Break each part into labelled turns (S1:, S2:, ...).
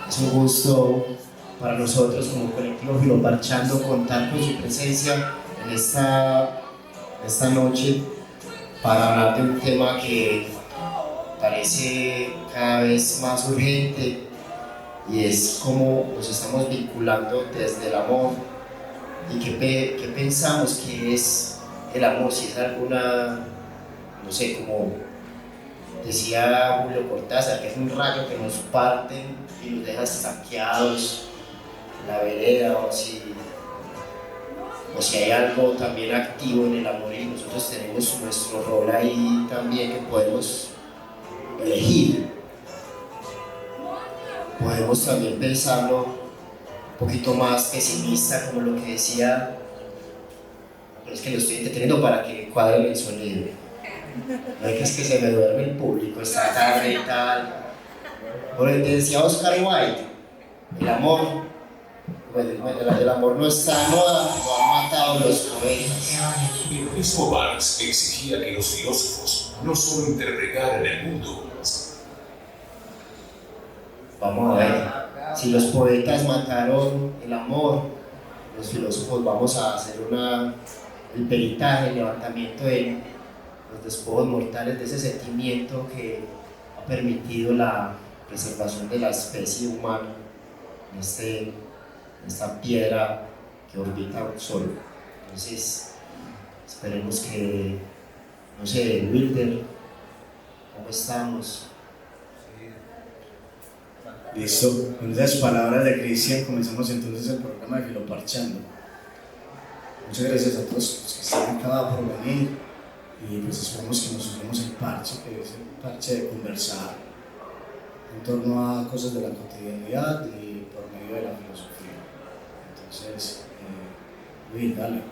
S1: Es un gusto para nosotros como colectivo Filoparchando contar con su presencia en esta noche para hablar de un tema que parece cada vez más urgente y es cómo nos estamos vinculando desde el amor y qué pensamos que es el amor, si es alguna, no sé, como decía Julio Cortázar, que es un rayo que nos parte y nos deja estanqueados en la vereda, o si hay algo también activo en el amor y nosotros tenemos nuestro rol ahí también que podemos elegir. Podemos también pensarlo un poquito más pesimista, como lo que decía, pero es que lo estoy entreteniendo para que cuadre el sonido. No es que se me duerme el público, está tarde y tal. Por el que decía Oscar Wilde, el amor, el amor no está de moda, lo han matado los poetas.
S2: El mismo Marx exigía que los filósofos no solo interpretaran el mundo.
S1: Vamos a ver, si los poetas mataron el amor, los filósofos vamos a hacer el peritaje, el levantamiento de los despojos mortales de ese sentimiento que ha permitido la preservación de la especie humana en esta piedra que orbita un sol. Entonces, esperemos que, no sé, Wilder, ¿cómo estamos?
S3: Listo, con esas palabras de Cristian comenzamos entonces el programa de Filoparchando. Muchas gracias a todos los que están acá por venir y pues esperamos que nos sumemos el parche, que es el parche de conversar en torno a cosas de la cotidianidad y por medio de la filosofía. Entonces, Luis, dale.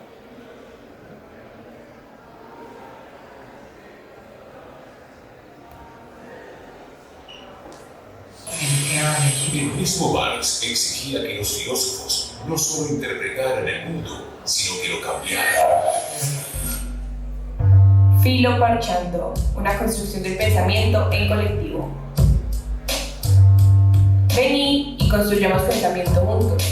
S2: El mismo Marx exigía que los filósofos no solo interpretaran el mundo, sino que lo cambiaran.
S4: Filoparchando, una construcción del pensamiento en colectivo. Vení y construyamos pensamiento juntos.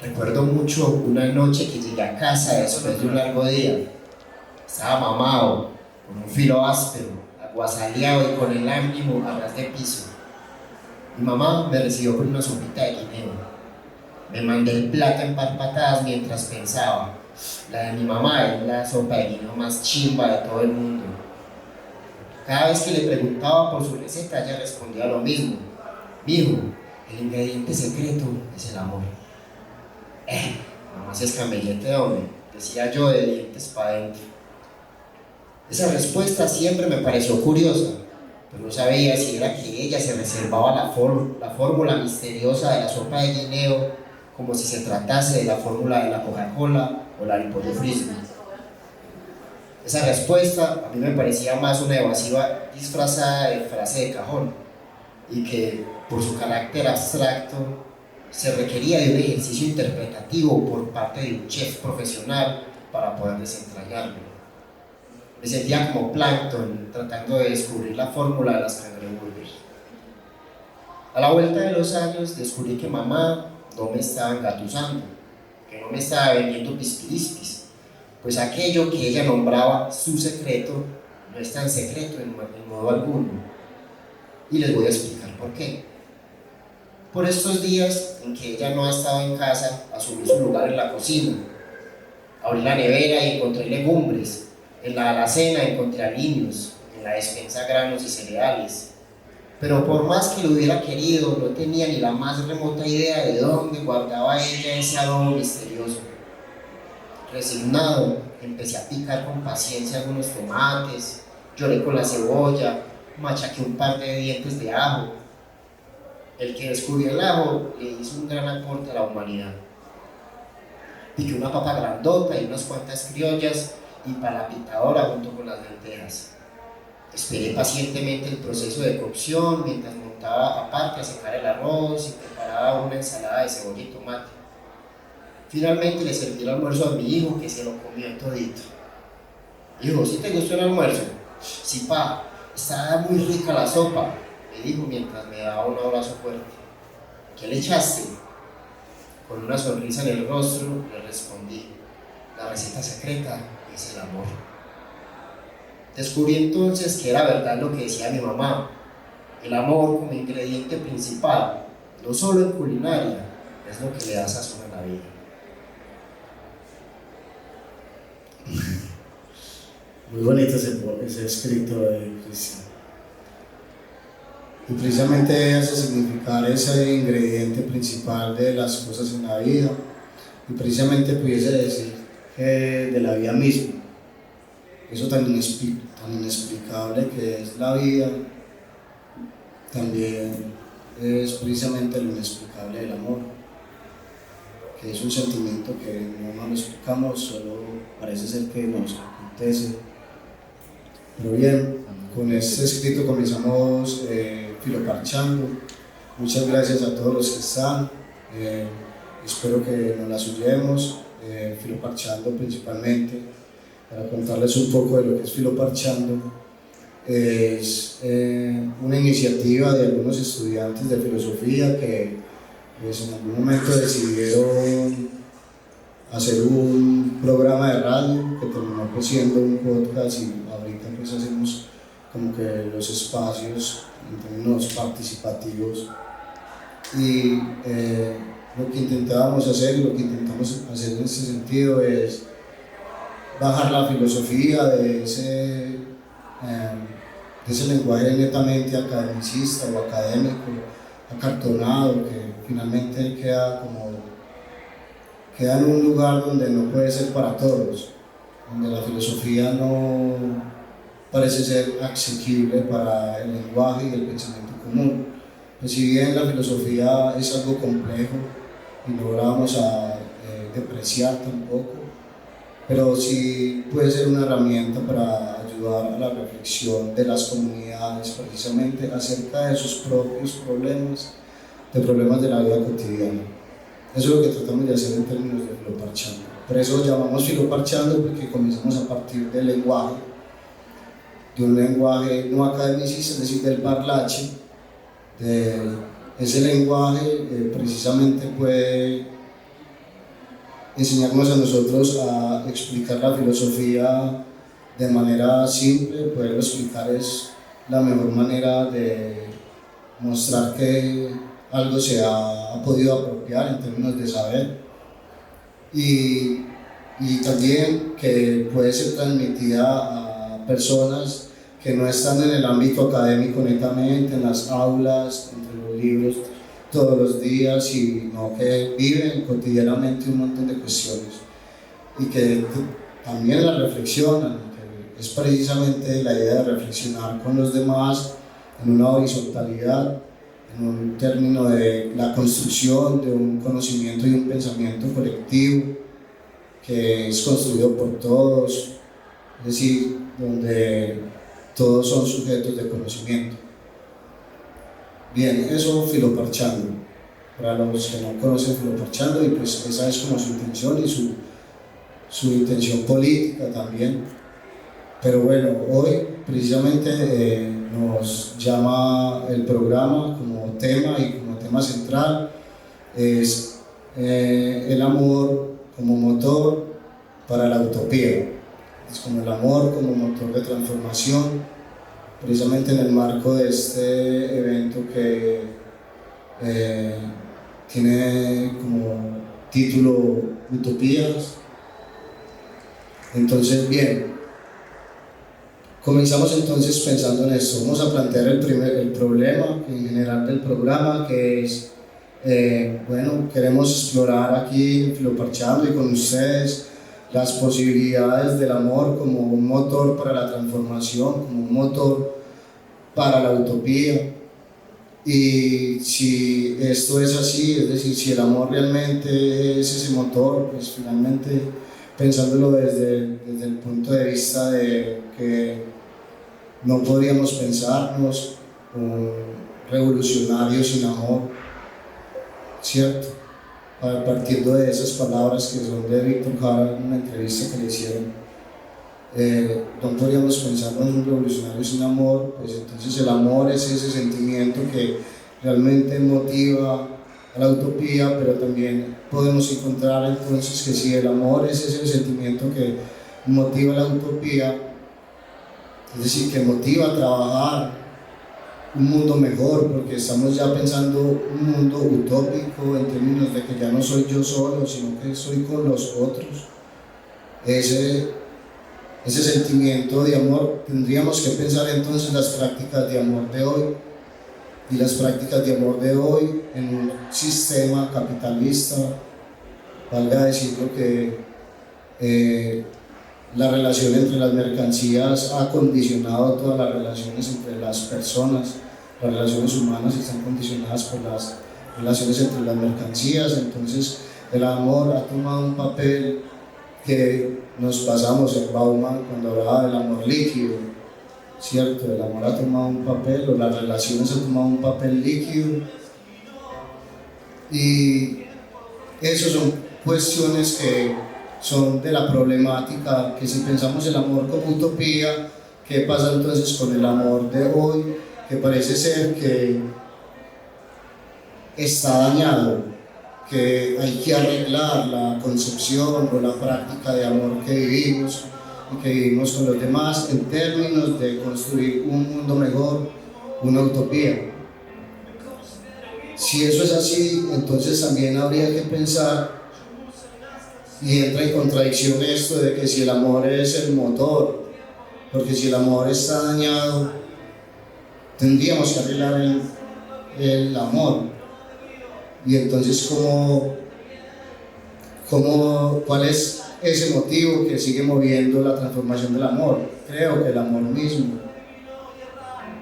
S1: Recuerdo mucho una noche que llegué a casa después de un largo día. Estaba mamado, con un filo áspero, aguasaleado y con el ánimo a ras de piso. Mi mamá me recibió con una sopita de guineo. Me mandé el plato en par patadas mientras pensaba. La de mi mamá es la sopa de guineo más chimba de todo el mundo. Cada vez que le preguntaba por su receta, ella respondía lo mismo. Mijo, el ingrediente secreto es el amor. Mamá se escamellete de hombre, decía yo de dientes para adentro. Esa respuesta siempre me pareció curiosa, pero no sabía si era que ella se reservaba la fórmula misteriosa de la sopa de guineo, como si se tratase de la fórmula de la Coca-Cola o la del pollo frisbee. Esa respuesta a mí me parecía más una evasiva disfrazada de frase de cajón, y que por su carácter abstracto se requería de un ejercicio interpretativo por parte de un chef profesional para poder desentrañarlo. Me sentía como plancton tratando de descubrir la fórmula de las cangreburgers. A la vuelta de los años descubrí que mamá no me estaba engatusando, que no me estaba vendiendo pispirispis, pues aquello que ella nombraba su secreto no es tan secreto en modo alguno. Y les voy a explicar por qué. Por estos días en que ella no ha estado en casa, asumí su lugar en la cocina. Abrí la nevera y encontré legumbres. En la alacena encontré aliños, en la despensa granos y cereales. Pero por más que lo hubiera querido, no tenía ni la más remota idea de dónde guardaba ella ese adobo misterioso. Resignado, empecé a picar con paciencia algunos tomates, lloré con la cebolla, machaqué un par de dientes de ajo. El que descubrió el ajo le hizo un gran aporte a la humanidad. Piqué una papa grandota y unas cuantas criollas y para la pitadora junto con las lentejas. Esperé pacientemente el proceso de cocción mientras montaba aparte a secar el arroz y preparaba una ensalada de cebolla y tomate. Finalmente le serví el almuerzo a mi hijo, que se lo comió todito. Hijo, ¿sí te gustó el almuerzo? Sí, pa, está muy rica la sopa, me dijo mientras me daba un abrazo fuerte. ¿Qué le echaste? Con una sonrisa en el rostro le respondí, la receta secreta es el amor. Descubrí entonces que era verdad lo que decía mi mamá, el amor como ingrediente principal, no solo en culinaria, es lo que le da sazón a la vida.
S3: Muy bonito ese escrito de Cristian. Y precisamente hace significar ese ingrediente principal de las cosas en la vida. Y precisamente pudiese decir que de la vida misma, eso tan inexplicable que es la vida, también es precisamente lo inexplicable del amor, que es un sentimiento que no lo explicamos, solo parece ser que nos acontece. Pero bien, con este escrito comenzamos filoparchando. Muchas gracias a todos los que están. Espero que nos las oyemos, filoparchando principalmente. Para contarles un poco de lo que es filoparchando, es una iniciativa de algunos estudiantes de filosofía que pues, en algún momento decidieron hacer un programa de radio que terminó pues, siendo un podcast y ahorita pues hacemos como que los espacios en términos participativos y lo que intentábamos hacer y lo que intentamos hacer en este sentido es bajar la filosofía de ese lenguaje netamente academicista o académico, acartonado, que finalmente queda en un lugar donde no puede ser para todos, donde la filosofía no parece ser asequible para el lenguaje y el pensamiento común. Pues si bien la filosofía es algo complejo y no la vamos a depreciar tampoco, pero sí puede ser una herramienta para ayudar a la reflexión de las comunidades precisamente acerca de sus propios problemas, de problemas de la vida cotidiana. Eso es lo que tratamos de hacer en términos de filoparchando. Por eso llamamos filoparchando porque comenzamos a partir del lenguaje, de un lenguaje no academicista, es decir, del parlache. Ese lenguaje precisamente puede enseñarnos a nosotros a explicar la filosofía de manera simple. Poderlo explicar es la mejor manera de mostrar que algo se ha podido apropiar en términos de saber y también que puede ser transmitida a personas que no están en el ámbito académico netamente, en las aulas, entre los libros todos los días, sino que viven cotidianamente un montón de cuestiones y que también las reflexionan, que es precisamente la idea de reflexionar con los demás en una horizontalidad, en un término de la construcción de un conocimiento y un pensamiento colectivo que es construido por todos, es decir, donde todos son sujetos de conocimiento. Bien, eso filoparchando, para los que no conocen filoparchando, y pues esa es como su intención y su intención política también. Pero bueno, hoy precisamente nos llama el programa como tema y como tema central es el amor como motor para la utopía, es como el amor como motor de transformación, precisamente en el marco de este evento que tiene como título Utopías. Entonces, bien, comenzamos entonces pensando en esto. Vamos a plantear el problema en general del programa, que es, bueno, queremos explorar aquí en Filoparchando y con ustedes las posibilidades del amor como un motor para la transformación, como un motor para la utopía. Y si esto es así, es decir, si el amor realmente es ese motor, pues finalmente pensándolo desde el punto de vista de que no podríamos pensarnos un revolucionario sin amor, ¿cierto? Partiendo de esas palabras que son de Víctor Jara en una entrevista que le hicieron. no podríamos pensarnos un revolucionario sin amor. Pues entonces el amor es ese sentimiento que realmente motiva a la utopía, pero también podemos encontrar entonces que si el amor es ese sentimiento que motiva la utopía, es decir, que motiva a trabajar un mundo mejor, porque estamos ya pensando un mundo utópico en términos de que ya no soy yo solo, sino que soy con los otros. Ese sentimiento de amor, tendríamos que pensar entonces las prácticas de amor de hoy, y las prácticas de amor de hoy en un sistema capitalista, valga decirlo que la relación entre las mercancías ha condicionado todas las relaciones entre las personas. Las relaciones humanas están condicionadas por las relaciones entre las mercancías. Entonces el amor ha tomado un papel que nos pasamos en Bauman cuando hablaba del amor líquido, ¿cierto? El amor ha tomado un papel, o las relaciones han tomado un papel líquido, y esas son cuestiones que son de la problemática, que si pensamos el amor como utopía, ¿qué pasa entonces con el amor de hoy? Que parece ser que está dañado, que hay que arreglar la concepción o la práctica de amor que vivimos y que vivimos con los demás en términos de construir un mundo mejor, una utopía. Si eso es así, entonces también habría que pensar, y entra en contradicción esto de que si el amor es el motor, porque si el amor está dañado, tendríamos que arreglar el amor. Y entonces, ¿cuál es ese motivo que sigue moviendo la transformación del amor? Creo que el amor mismo.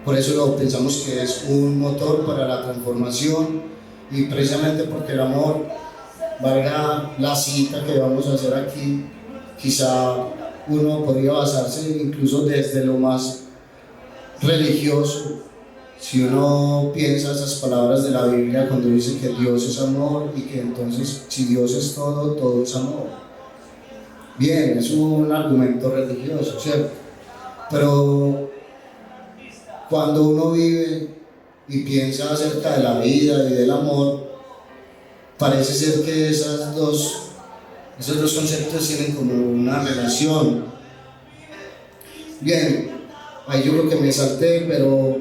S3: Por eso pensamos que es un motor para la transformación, y precisamente porque el amor, valga la cita que vamos a hacer aquí, quizá uno podría basarse incluso desde lo más religioso. Si uno piensa esas palabras de la Biblia cuando dice que Dios es amor, y que entonces si Dios es todo, todo es amor. Bien, es un argumento religioso, ¿cierto? Pero cuando uno vive y piensa acerca de la vida y del amor, parece ser que esos dos conceptos tienen como una relación. Bien, ahí yo creo que me salté, pero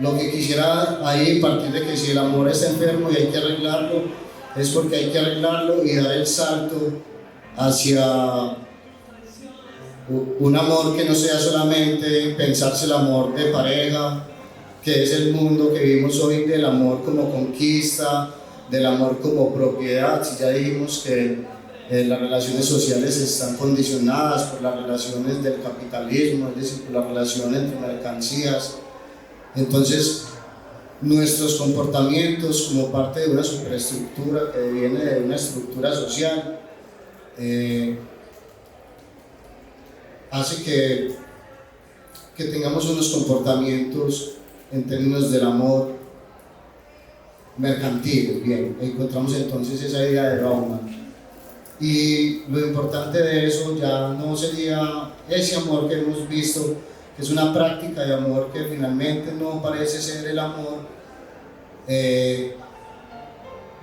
S3: lo que quisiera ahí partir de que si el amor está enfermo y hay que arreglarlo, es porque hay que arreglarlo y dar el salto hacia un amor que no sea solamente pensarse el amor de pareja, que es el mundo que vivimos hoy, del amor como conquista, del amor como propiedad. Si ya dijimos que las relaciones sociales están condicionadas por las relaciones del capitalismo, es decir, por la relación entre mercancías, entonces nuestros comportamientos como parte de una superestructura que viene de una estructura social hace que tengamos unos comportamientos en términos del amor mercantil. Bien, encontramos entonces esa idea de Bauman, y lo importante de eso ya no sería ese amor que hemos visto, que es una práctica de amor que finalmente no parece ser el amor.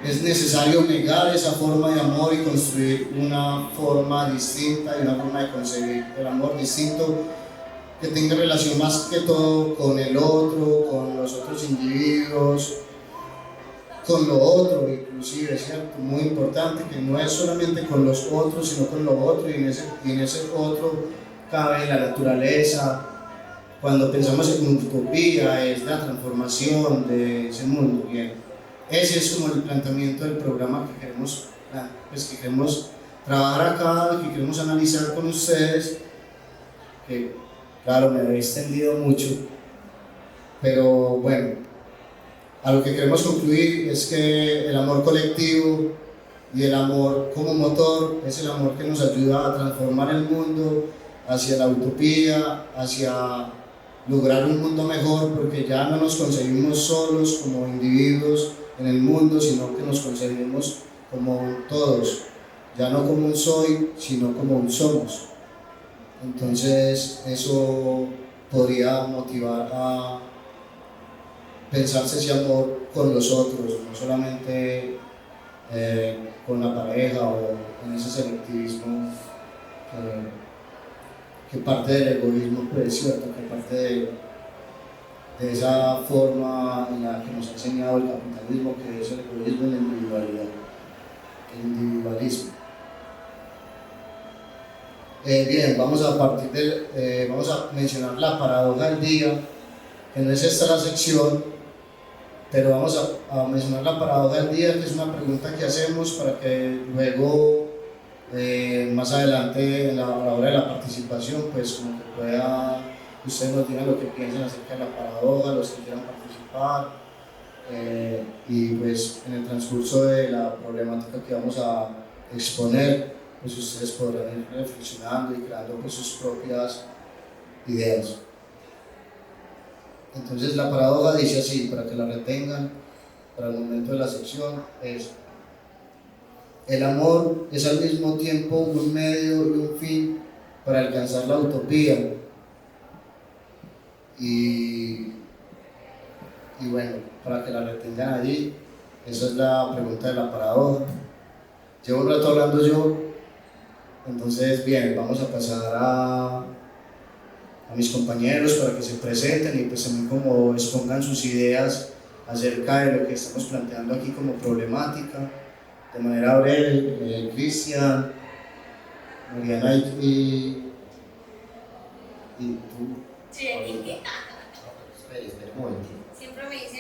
S3: Es necesario negar esa forma de amor y construir una forma distinta y una forma de concebir el amor distinto, que tenga relación más que todo con el otro, con los otros individuos, con lo otro inclusive, ¿cierto? Muy importante, que no es solamente con los otros, sino con lo otro, y en ese otro cabe la naturaleza. Cuando pensamos en utopía, es la transformación de ese mundo. Bien, ese es como el planteamiento del programa que queremos trabajar acá, que queremos analizar con ustedes, que claro, me había extendido mucho, pero bueno, a lo que queremos concluir es que el amor colectivo y el amor como motor es el amor que nos ayuda a transformar el mundo hacia la utopía, hacia lograr un mundo mejor, porque ya no nos concebimos solos como individuos en el mundo, sino que nos concebimos como todos, ya no como un soy, sino como un somos. Entonces eso podría motivar a pensarse ese amor con los otros, no solamente con la pareja o en ese selectivismo que parte del egoísmo, pues cierto, que parte de esa forma en la que nos ha enseñado el capitalismo, que es el egoísmo y la individualidad, el individualismo. Bien, vamos a mencionar la paradoja del día, que no es esta la sección, pero vamos a mencionar la paradoja del día, que es una pregunta que hacemos para que luego, más adelante, a la hora de la participación, pues como que ustedes nos digan lo que piensan acerca de la paradoja, los que quieran participar, y pues en el transcurso de la problemática que vamos a exponer, pues ustedes podrán ir reflexionando y creando pues sus propias ideas. Entonces la paradoja dice así, para que la retengan para el momento de la sección, es: el amor es al mismo tiempo un medio y un fin para alcanzar la utopía. Y bueno, para que la retengan allí, esa es la pregunta de la paradoja. Llevo un rato hablando yo, entonces bien, vamos a pasar a mis compañeros para que se presenten y pues también como expongan sus ideas acerca de lo que estamos planteando aquí como problemática, de manera breve. Cristian, Mariana y tú.
S5: Sí.
S1: Espera un momento.
S5: Siempre me dice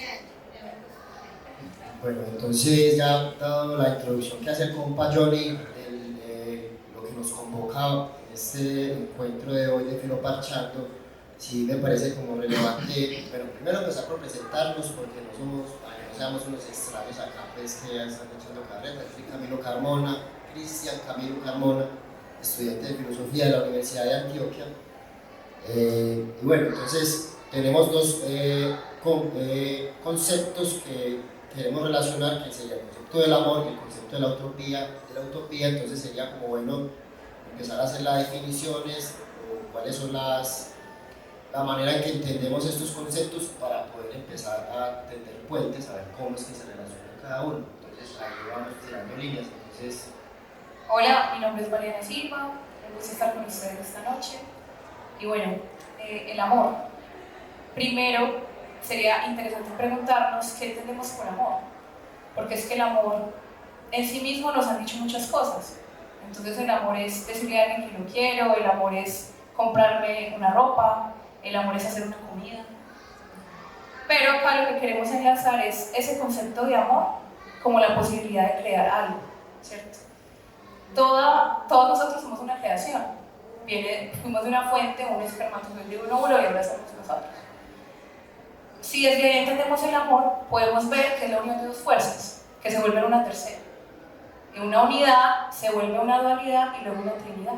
S1: Bueno, entonces ya dado la introducción que hace el compa Johnny, lo que nos convoca en este encuentro de hoy de Filoparchando, sí me parece como relevante, pero primero empezar por presentarnos, porque no seamos unos extraños acá pues que ya están echando carrera. Yo soy Camilo Carmona, Cristian Camilo Carmona, estudiante de Filosofía de la Universidad de Antioquia. Y bueno, entonces tenemos dos conceptos que queremos relacionar, que sería el concepto del amor y el concepto de la utopía. Entonces sería como bueno empezar a hacer las definiciones o cuáles son la manera en que entendemos estos conceptos para poder empezar a tender puentes, a ver cómo es que se relaciona cada uno. Entonces ahí vamos tirando líneas. Entonces,
S4: Hola, mi nombre es Mariana Silva, me gusta estar con ustedes esta noche. Y bueno, el amor. Primero, sería interesante preguntarnos qué entendemos por amor, porque es que el amor en sí mismo nos han dicho muchas cosas. Entonces el amor es decirle a alguien que lo quiero, el amor es comprarme una ropa, el amor es hacer una comida. Pero acá lo que queremos enlazar es ese concepto de amor como la posibilidad de crear algo, ¿cierto? Todos nosotros somos una creación. Fuimos de una fuente, un espermatozoide de un óvulo y ahora somos nosotros. Si desde ahí entendemos el amor, podemos ver que es la unión de dos fuerzas, que se vuelven una tercera. Y una unidad se vuelve una dualidad y luego una trinidad.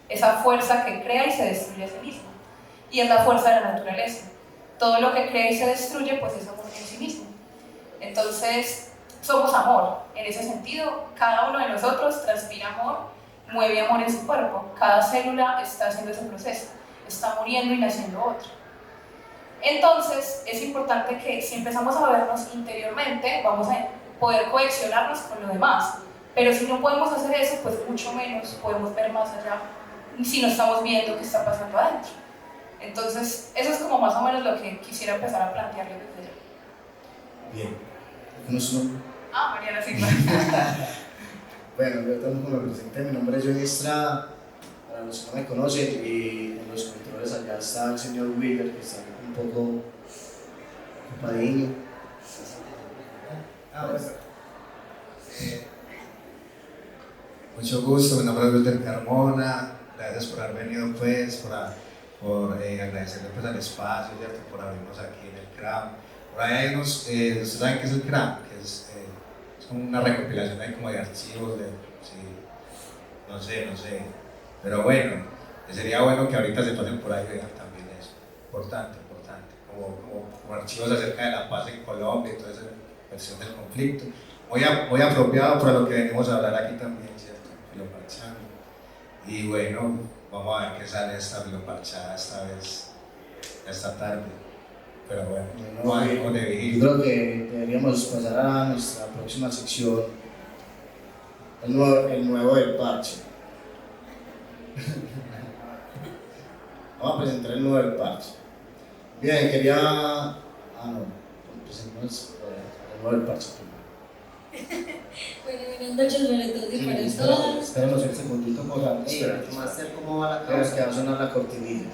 S4: Esa fuerza que crea y se destruye a sí misma. Y es la fuerza de la naturaleza. Todo lo que crea y se destruye, pues es amor en sí mismo. Entonces, somos amor. En ese sentido, cada uno de nosotros transpira amor, mueve amor en su cuerpo. Cada célula está haciendo ese proceso. Está muriendo y naciendo otro. Entonces, es importante que si empezamos a vernos interiormente, vamos a poder cohesionarnos con lo demás. Pero si no podemos hacer eso, pues mucho menos podemos ver más allá si no estamos viendo qué está pasando adentro. Entonces, eso es como más o menos lo que quisiera empezar a plantearles desde ya.
S3: Bien. ¿Cómo es su nombre?
S4: Mariana Silva.
S3: Bueno, yo tampoco me presenté, mi nombre es Johnny Estrada, para los que no me conocen, y en los controles allá está el señor Willer, que está un poco ocupadillo.
S6: Mucho gusto, mi nombre es Wilder Carmona, gracias por haber venido pues, por agradecerle pues al espacio, ¿cierto? Por abrirnos aquí en el CRAM. Por ahí hay unos, ¿ustedes saben qué es el CRAM? Que es como una recopilación ahí como de archivos, no sé, pero bueno, sería bueno que ahorita se pasen por ahí y vean también eso, importante, como archivos acerca de la paz en Colombia y toda esa versión del conflicto, muy apropiado para lo que venimos a hablar aquí también, ¿cierto? Filoparchando. Y bueno, vamos a ver qué sale esta filoparchada esta vez, esta tarde. Pero bueno, no hay de
S3: Yo
S6: vigil.
S3: creo que deberíamos pasar a nuestra próxima sección, el nuevo del parche. Vamos a presentar el nuevo del parche. Bien, quería... no, presentemos el nuevo del parche primero.
S5: Bueno, buenas noches para todos y para todas.
S1: Espéranos un segundito, por favor.
S3: Espera.
S1: Master, ¿cómo va la
S3: Pero es
S1: cosa?
S3: que va a sonar la cortinilla.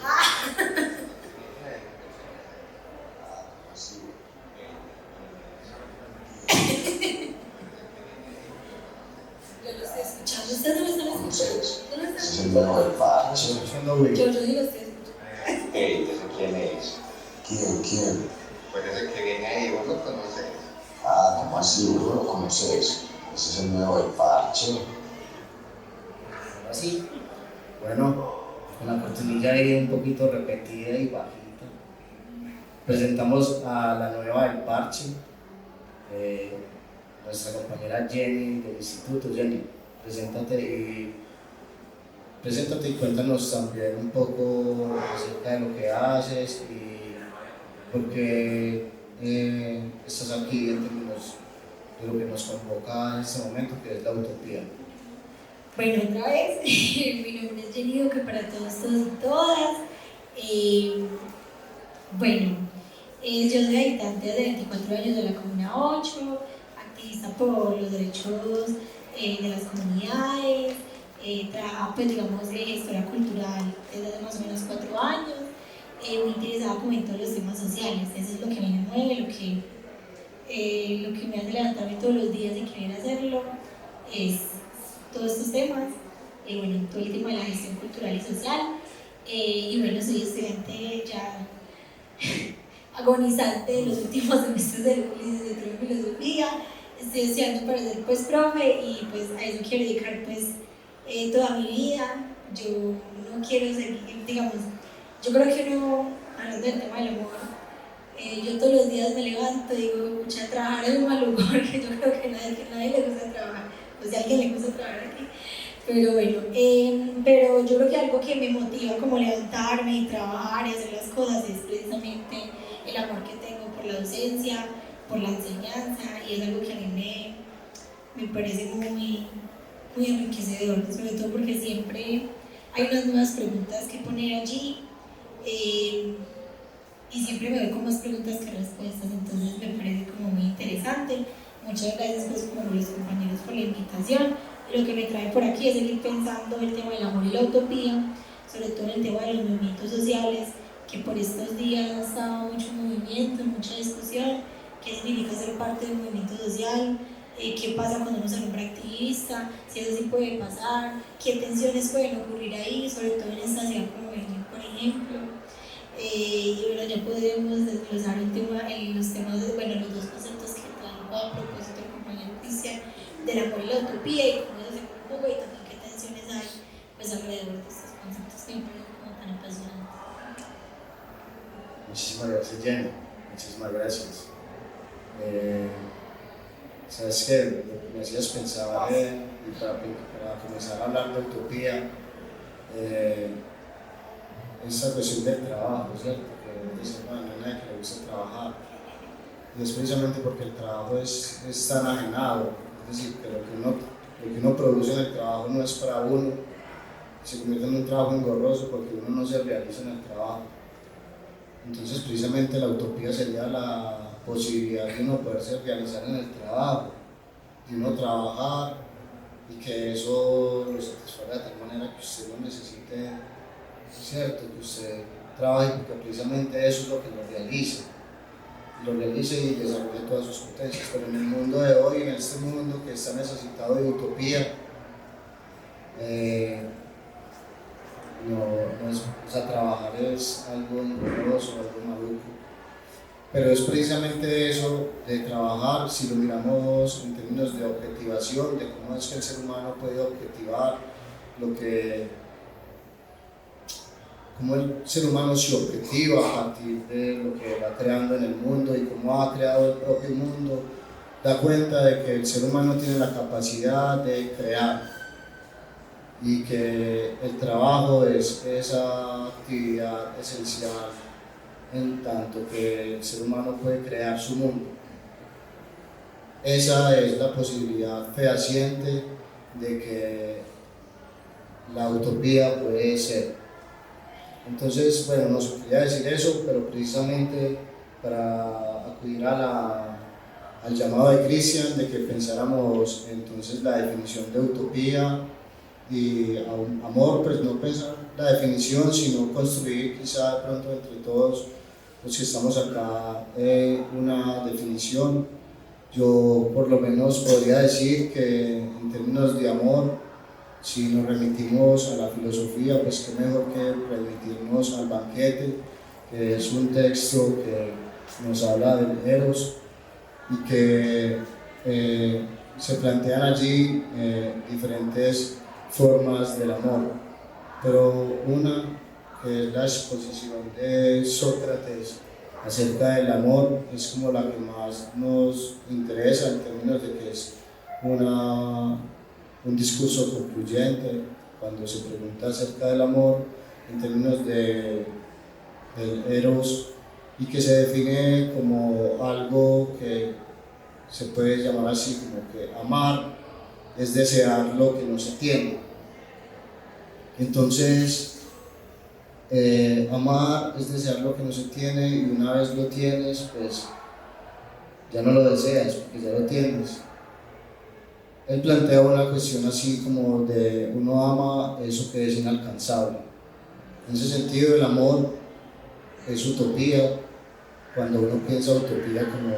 S5: Yo lo estoy escuchando. ¿Ustedes no lo están escuchando? ¿No lo están
S7: Es el nuevo del parche.
S3: Estoy escuchando Will.
S5: Yo sí lo estoy escuchando.
S7: ¿Ese quién es? ¿Quién?
S6: Pues ese que viene ahí, vos lo conoces.
S7: Ah, ¿cómo así? ¿Vos lo conoces? Ese es el nuevo del parche.
S1: Ahora sí.
S3: Bueno, con la cortinilla ahí un poquito repetida y bajita. Presentamos a la nueva del parche, nuestra compañera Jenny del instituto. Jenny, preséntate y cuéntanos también un poco acerca de lo que haces y por qué estás aquí en términos de lo que nos convoca en este momento, que es la utopía.
S5: Bueno, otra vez, mi nombre es Jenny Duque para todos y todas. Yo soy habitante de 24 años de la Comuna 8, activista por los derechos de las comunidades, trabajo pues digamos de gestora cultural desde hace más o menos 4 años, muy interesada como en todos los temas sociales. Eso es lo que me mueve, lo que me hace levantarme todos los días y querer hacerlo, es todos estos temas, todo el tema de la gestión cultural y social, y bueno, soy estudiante ya agonizante de los últimos semestres de la licenciatura en filosofía. Estoy estudiando para ser pues profe y pues a eso quiero dedicar pues toda mi vida. Yo no quiero seguir, digamos, yo creo que uno, hablando del tema del amor, yo todos los días me levanto y digo, mucha, trabajar es un mal lugar, que yo creo que nadie le gusta trabajar, pues si a alguien le gusta trabajar aquí. Pero bueno, pero yo creo que algo que me motiva como levantarme y trabajar y hacer las cosas es precisamente el amor que tengo por la docencia, por la enseñanza, y es algo que a mí me parece muy enriquecedor, sobre todo porque siempre hay unas nuevas preguntas que poner allí, y siempre me doy con más preguntas que respuestas, entonces me parece como muy interesante. Muchas gracias pues como los compañeros por la invitación. Lo que me trae por aquí es seguir pensando el tema del amor y la utopía, sobre todo en el tema de los movimientos sociales, que por estos días ha estado mucho movimiento, mucha discusión, qué significa ser parte de un movimiento social, qué pasa cuando uno se nombra activista, si eso sí puede pasar, qué tensiones pueden ocurrir ahí, sobre todo en esta ciudad como Medellín, por ejemplo. Y bueno, ya podremos desglosar los temas, los dos conceptos que traigo a propósito del compañero Cristian, del amor y la utopía, y cómo eso se conjuga, y también qué tensiones hay pues alrededor de estos conceptos que me parecen como tan apasionantes.
S3: Muchísimas gracias, Jenny. Muchísimas gracias. Sabes que me hacías pensar, y para comenzar a hablar de utopía, esa cuestión del trabajo, ¿cierto? Que dice, no hay nadie que le guste trabajar. Y es precisamente porque el trabajo es tan ajenado, es decir, que lo que uno produce en el trabajo no es para uno, se convierte en un trabajo engorroso porque uno no se realiza en el trabajo. Entonces, precisamente la utopía sería la posibilidad de uno poderse realizar en el trabajo, de uno trabajar y que eso lo satisfaga de tal manera que usted lo necesite, ¿cierto? Que usted trabaje porque precisamente eso es lo que lo realice y desarrolle todas sus potencias. Pero en el mundo de hoy, en este mundo que está necesitado de utopía, trabajar es algo engorroso, algo maluco. Pero es precisamente eso de trabajar, si lo miramos en términos de objetivación, de cómo es que el ser humano puede objetivar cómo el ser humano se objetiva a partir de lo que va creando en el mundo y cómo ha creado el propio mundo, da cuenta de que el ser humano tiene la capacidad de crear y que el trabajo es esa actividad esencial en tanto que el ser humano puede crear su mundo. Esa es la posibilidad fehaciente de que la utopía puede ser. Entonces, bueno, no se quería decir eso, pero precisamente para acudir al llamado de Christian de que pensáramos entonces la definición de utopía y amor, pues no pensar la definición, sino construir quizá de pronto entre todos los que estamos acá una definición. Yo por lo menos podría decir que en términos de amor, si nos remitimos a la filosofía, pues qué mejor que remitirnos al banquete, que es un texto que nos habla del Eros y que se plantean allí diferentes formas del amor, pero una que es la exposición de Sócrates acerca del amor es como la que más nos interesa en términos de que es un discurso concluyente cuando se pregunta acerca del amor en términos del eros y que se define como algo que se puede llamar así como que amar es desear lo que no se tiene. Entonces amar es desear lo que no se tiene y una vez lo tienes pues ya no lo deseas porque ya lo tienes. Él plantea una cuestión así como de uno ama eso que es inalcanzable. En ese sentido el amor es utopía cuando uno piensa utopía como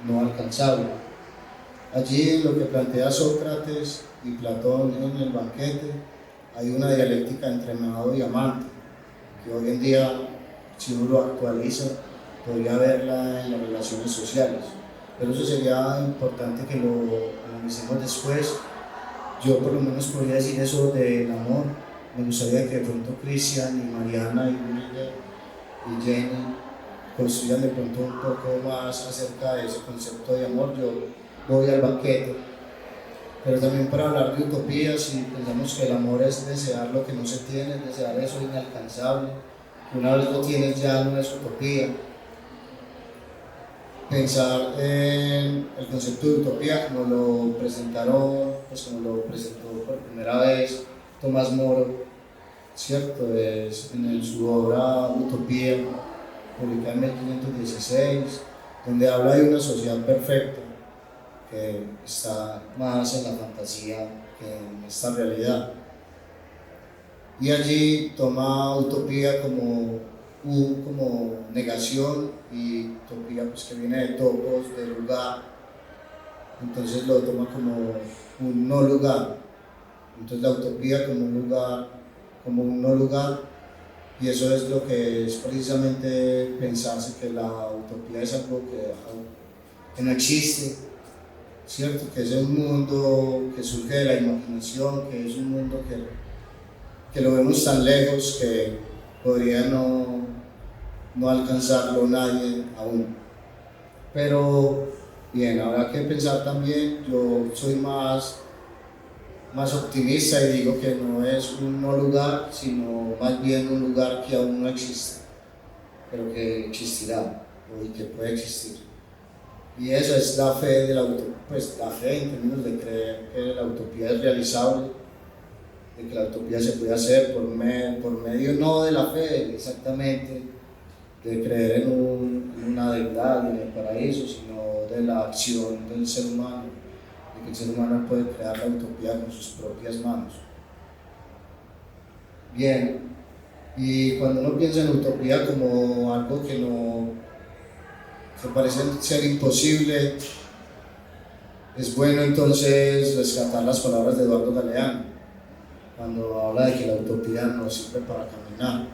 S3: no alcanzable. Allí lo que plantea Sócrates y Platón en el banquete hay una dialéctica entre amado y amante que hoy en día si uno lo actualiza podría verla en las relaciones sociales. Pero eso sería importante que lo analicemos después. Yo por lo menos podría decir eso del amor. Me gustaría que de pronto Christian y Mariana y William y Jenny construyan de pronto un poco más acerca de ese concepto de amor. Yo voy al banquete, pero también para hablar de utopía, si pensamos que el amor es desear lo que no se tiene, es desear eso inalcanzable, que una vez lo tienes ya no es utopía. Pensar en el concepto de utopía como lo presentaron, pues como lo presentó por primera vez Tomás Moro, ¿cierto? Es en su obra Utopía, publicada en 1516, donde habla de una sociedad perfecta que está más en la fantasía que en esta realidad. Y allí toma utopía como negación y utopía pues que viene de topos, de lugar, entonces lo toma como un no lugar, entonces la utopía como un no lugar, y eso es lo que es precisamente pensarse que la utopía es algo que no existe, ¿cierto? Que es un mundo que surge de la imaginación, que es un mundo que lo vemos tan lejos que podría no alcanzarlo nadie aún. Pero bien, habrá que pensar también, yo soy más optimista y digo que no es un no lugar, sino más bien un lugar que aún no existe, pero que existirá y que puede existir. Y esa es la fe de la utopía, pues la fe en términos de creer que la utopía es realizable, de que la utopía se puede hacer por medio no de la fe exactamente, de creer en una deidad, en el paraíso, sino de la acción del ser humano, de que el ser humano puede crear la utopía con sus propias manos. Bien, y cuando uno piensa en utopía como algo que parece ser imposible, es bueno entonces rescatar las palabras de Eduardo Galeano, cuando habla de que la utopía no sirve para caminar.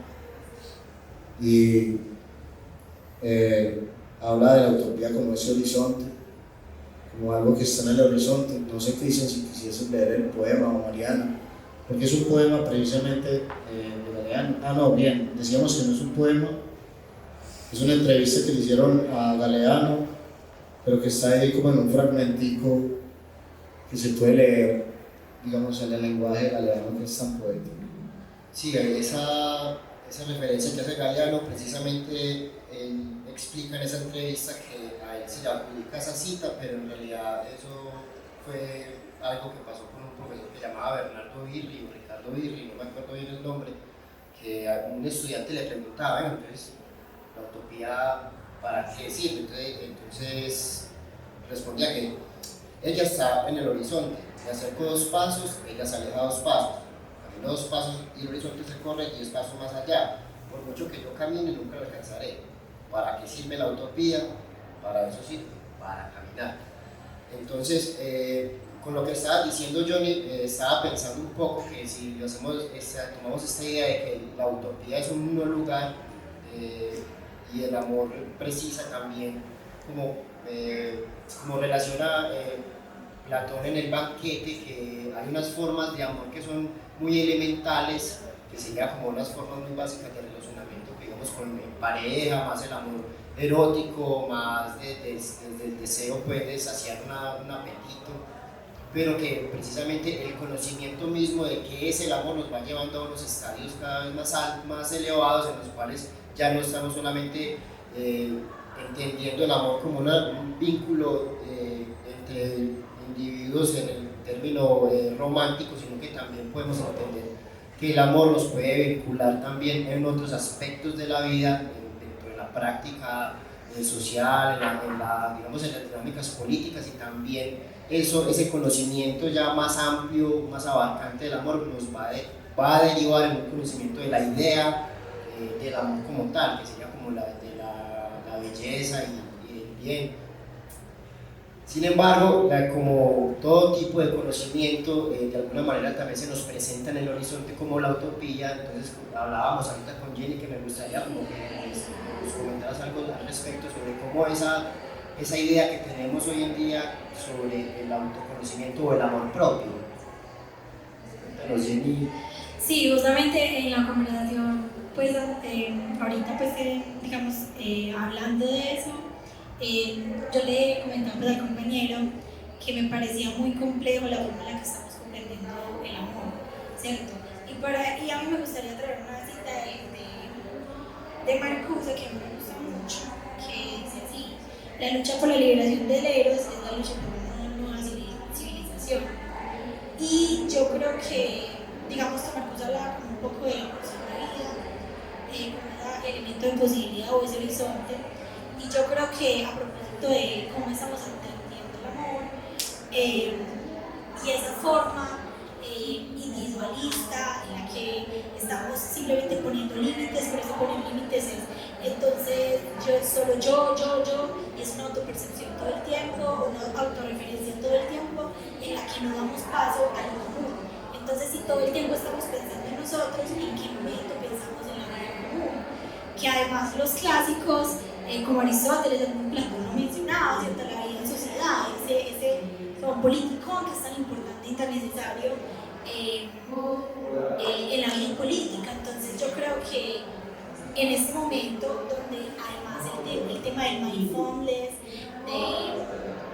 S3: Y habla de la utopía como ese horizonte, como algo que está en el horizonte. No sé qué dicen si quisiesen leer el poema o Mariana, porque es un poema precisamente de Galeano. No, bien, decíamos que no es un poema, es una entrevista que le hicieron a Galeano, pero que está ahí como en un fragmentico que se puede leer. digamos, en el lenguaje galeano que es tan poético.
S1: Sí, esa referencia que hace Galeano, precisamente él explica en esa entrevista que a él se le adjudica esa cita, pero en realidad eso fue algo que pasó con un profesor que llamaba Bernardo Birri o Ricardo Birri, no me acuerdo bien el nombre, que a un estudiante le preguntaba, bueno, entonces, la utopía, ¿para qué sirve? Entonces respondía que ella está en el horizonte, le acerco 2 pasos, ella se aleja 2 pasos, camino 2 pasos y el horizonte se corre 10 pasos más allá. Por mucho que yo camine, nunca lo alcanzaré. ¿Para qué sirve la utopía? Para eso sirve, para caminar. Entonces, con lo que estaba diciendo Johnny, estaba pensando un poco que si tomamos esta idea de que la utopía es un no lugar y el amor precisa también, como relaciona Platón en el banquete, que hay unas formas de amor que son muy elementales, que serían como unas formas muy básicas de relacionamiento, que digamos con pareja, más el amor erótico, más desde el deseo pues, de saciar un apetito, pero que precisamente el conocimiento mismo de qué es el amor nos va llevando a unos estadios cada vez más elevados, en los cuales ya no estamos solamente entendiendo el amor como un vínculo entre individuos en el término romántico, sino que también podemos entender que el amor nos puede vincular también en otros aspectos de la vida, dentro de la práctica social, digamos, en las dinámicas políticas, y también ese conocimiento ya más amplio, más abarcante del amor nos va a derivar en un conocimiento de la idea del amor como tal, que sería como la belleza y el bien. Sin embargo, como todo tipo de conocimiento, de alguna manera también se nos presenta en el horizonte como la utopía. Entonces hablábamos ahorita con Jenny, que me gustaría como que nos comentaras algo al respecto sobre cómo esa idea que tenemos hoy en día sobre el autoconocimiento o el amor propio. Cuéntanos, Jenny.
S5: Sí, justamente en la conversación, pues ahorita pues digamos, hablando de eso, yo le comentaba pues, al compañero que me parecía muy complejo la forma en la que estamos comprendiendo el amor, ¿cierto? Y a mí me gustaría traer una cita de Marcuse que a mí me gusta mucho, que dice así: la lucha por la liberación del Eros es la lucha por una nueva civilización. Y yo creo que, digamos, que Marcuse hablaba como un poco de la posibilidad, como ese elemento de posibilidad o ese horizonte. Y yo creo que a propósito de cómo estamos entendiendo el amor y esa forma individualista en la que estamos simplemente poniendo límites, por eso poner límites es entonces solo yo, y es una autopercepción todo el tiempo, una autorreferencia todo el tiempo en la que no damos paso a lo común. Entonces, si todo el tiempo estamos pensando en nosotros, ¿en qué momento pensamos en la vida común? Que además los clásicos, como Aristóteles, el Platón lo mencionaba, ¿cierto? La vida en sociedad, ese politicón que es tan importante y tan necesario en la vida política. Entonces yo creo que en este momento donde además el tema del mindfulness,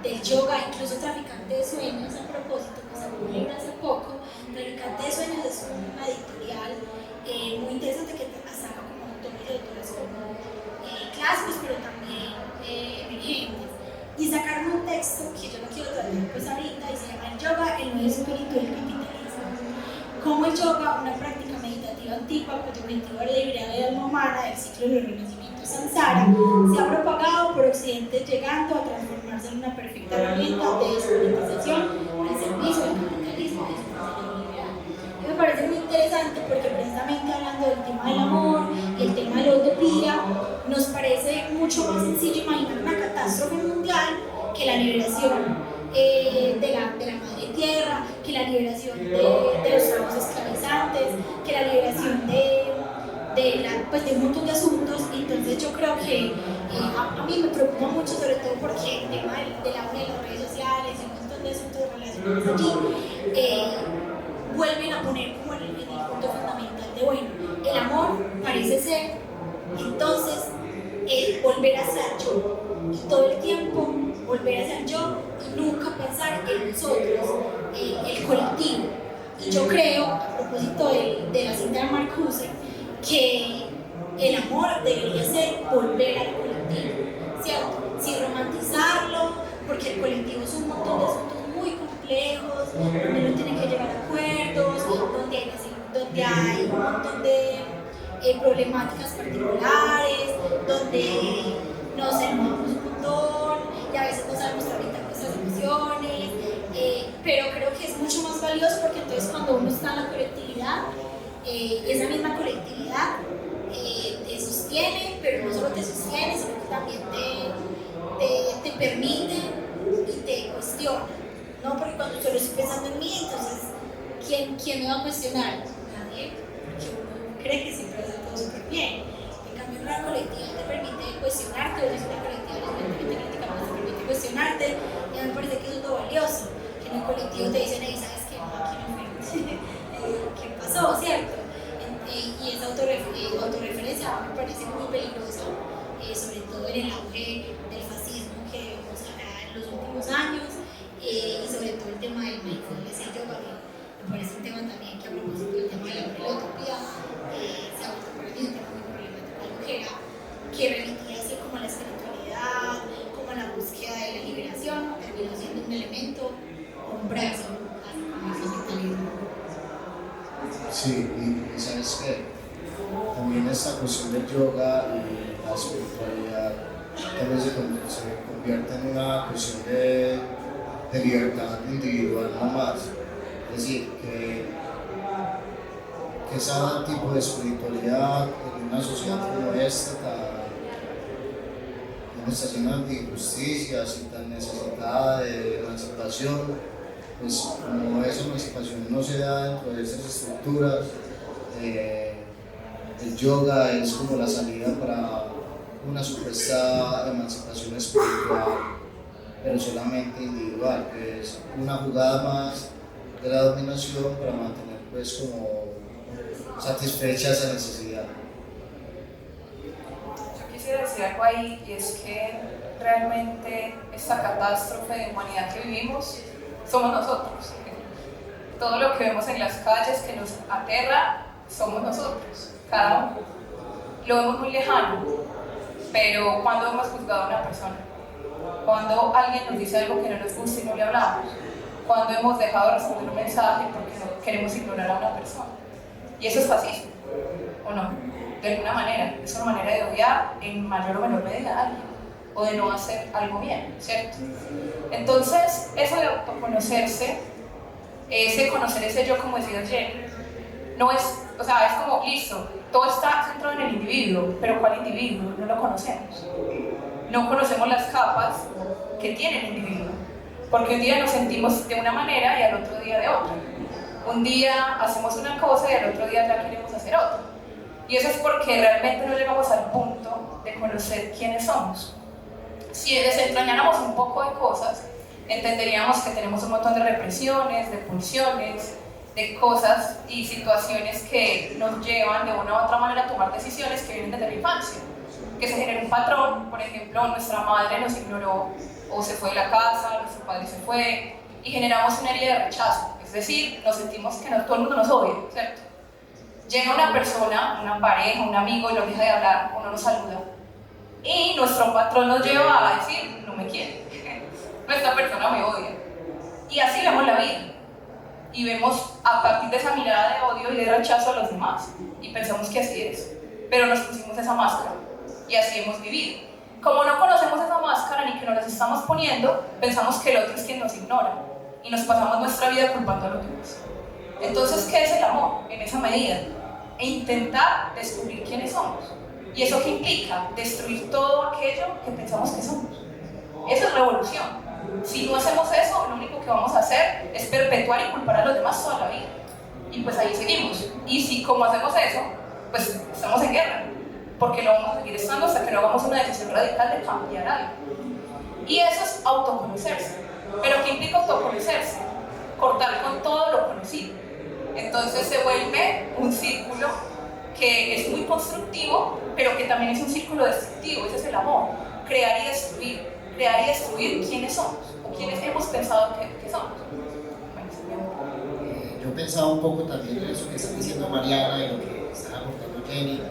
S5: del yoga, incluso Traficante de Sueños, a propósito, que salió un libro hace poco, Traficante de Sueños es una editorial muy interesante que saca como autores y autoras como clásicos, pero también emergentes, y sacaron un texto que yo no quiero tratar pues ahorita, y se llama El yoga, el nuevo espíritu del capitalismo. Como el yoga, una práctica meditativa antigua cuyo objetivo era liberar el alma humana del ciclo del renacimiento samsara, se ha propagado por Occidente, llegando a transformarse en una perfecta herramienta de despolitización al servicio del capitalismo y de su funcionalidad liberal. Me parece muy interesante porque precisamente hablando del tema del amor y el tema de la utopía, nos parece mucho más sencillo imaginar una catástrofe mundial que la liberación de la madre tierra, que la liberación de los trabajos esclavizantes, que la liberación de un montón de asuntos. Entonces yo creo que a mí me preocupa mucho, sobre todo porque el tema de las redes sociales y un montón de asuntos relacionados allí vuelven a poner como en el punto fundamental de, bueno, el amor parece ser entonces volver a ser yo, y todo el tiempo volver a ser yo y nunca pensar en nosotros, el colectivo. Y yo creo, a propósito de la cinta de Marcuse, que el amor debería ser volver al colectivo, ¿cierto? Sin romantizarlo, porque el colectivo es un montón de asuntos muy complejos, donde uno tiene que llegar a acuerdos, donde hay un montón de problemáticas particulares, donde nos enojamos un montón y a veces no sabemos tramitar nuestras emociones, pero creo que es mucho más valioso porque entonces cuando uno está en la colectividad, esa misma colectividad te sostiene, pero no solo te sostiene, sino que también te permite y te cuestiona, ¿no? Porque cuando solo estoy pensando en mí, entonces, ¿quién me va a cuestionar? Nadie, porque uno cree que siempre hace todo súper bien. En cambio, una colectividad te permite cuestionarte, o una colectividad no te permite criticar, te permite cuestionarte, y a mí me parece que eso es lo valioso, que en el colectivo te dicen, hey, ¿sabes qué? No, aquí no fue. ¿Qué pasó, cierto? Y esa autorreferencia me parece muy peligrosa, sobre todo en el auge del fascismo que vemos en los últimos años, y sobre todo el tema del mindfulness y yoga, que me parece un tema también que a propósito del tema de la utopía se ha vuelto para mí un tema muy problemático, algo que remitía así como a la espiritualidad, como a la búsqueda de la liberación, terminó siendo un elemento, un brazo al capitalismo.
S3: Sí, y sabes que también esta cuestión del yoga y la espiritualidad tal vez se convierte en una cuestión de libertad individual no más. Es decir, que ese tipo de espiritualidad en una sociedad como esta, tan está llena de injusticias y tan necesitada de emancipación, pues como esa emancipación no se da dentro de esas estructuras, el yoga es como la salida para una supuesta emancipación espiritual, pero solamente individual, que es una jugada más de la dominación para mantener pues como satisfecha esa necesidad.
S4: Yo quisiera decir algo ahí, y es que realmente esta catástrofe de humanidad que vivimos somos nosotros. Todo lo que vemos en las calles que nos aterra somos nosotros, cada uno. Lo vemos muy lejano, pero cuando hemos juzgado a una persona, cuando alguien nos dice algo que no nos gusta y no le hablamos, cuando hemos dejado de responder un mensaje porque no queremos ignorar a una persona. Y eso es fascismo, ¿o no? De alguna manera, es una manera de odiar en mayor o menor medida a alguien, o de no hacer algo bien, ¿cierto? Entonces, eso de autoconocerse, ese conocer ese yo, como decía Jenny, no es, o sea, es como, listo, todo está centrado en el individuo, pero ¿cuál individuo? No lo conocemos. No conocemos las capas que tiene el individuo, porque un día nos sentimos de una manera y al otro día de otra. Un día hacemos una cosa y al otro día ya queremos hacer otra. Y eso es porque realmente no llegamos al punto de conocer quiénes somos. Si desentrañáramos un poco de cosas, entenderíamos que tenemos un montón de represiones, de pulsiones, de cosas y situaciones que nos llevan de una u otra manera a tomar decisiones que vienen desde la infancia. Que se genera un patrón, por ejemplo, nuestra madre nos ignoró o se fue de la casa, nuestro padre se fue, y generamos una herida de rechazo. Es decir, nos sentimos que todo el mundo nos odia, ¿cierto? Llega una persona, una pareja, un amigo y nos deja de hablar o no nos saluda. Y nuestro patrón nos lleva a decir, no me quiere, esta persona me odia. Y así vemos la vida. Y vemos a partir de esa mirada de odio y de rechazo a los demás. Y pensamos que así es. Pero nos pusimos esa máscara. Y así hemos vivido. Como no conocemos esa máscara ni que nos la estamos poniendo, pensamos que el otro es quien nos ignora. Y nos pasamos nuestra vida culpando a los demás. Entonces, ¿qué es el amor? En esa medida. E intentar descubrir quiénes somos. ¿Y eso qué implica? Destruir todo aquello que pensamos que somos. Eso es revolución. Si no hacemos eso, lo único que vamos a hacer es perpetuar y culpar a los demás toda la vida. Y pues ahí seguimos. Y si como hacemos eso, pues estamos en guerra. Porque lo vamos a seguir estando hasta que no hagamos una decisión radical de cambiar algo. Y eso es autoconocerse. ¿Pero qué implica autoconocerse? Cortar con todo lo conocido. Entonces se vuelve un círculo que es muy constructivo, pero que también es un círculo destructivo. Ese es el amor. Crear y destruir quiénes somos o ¿quiénes hemos pensado que somos? Bueno, sería un poco.
S1: Yo pensaba un poco también en eso que está diciendo Mariana y lo que está aportando Jenny,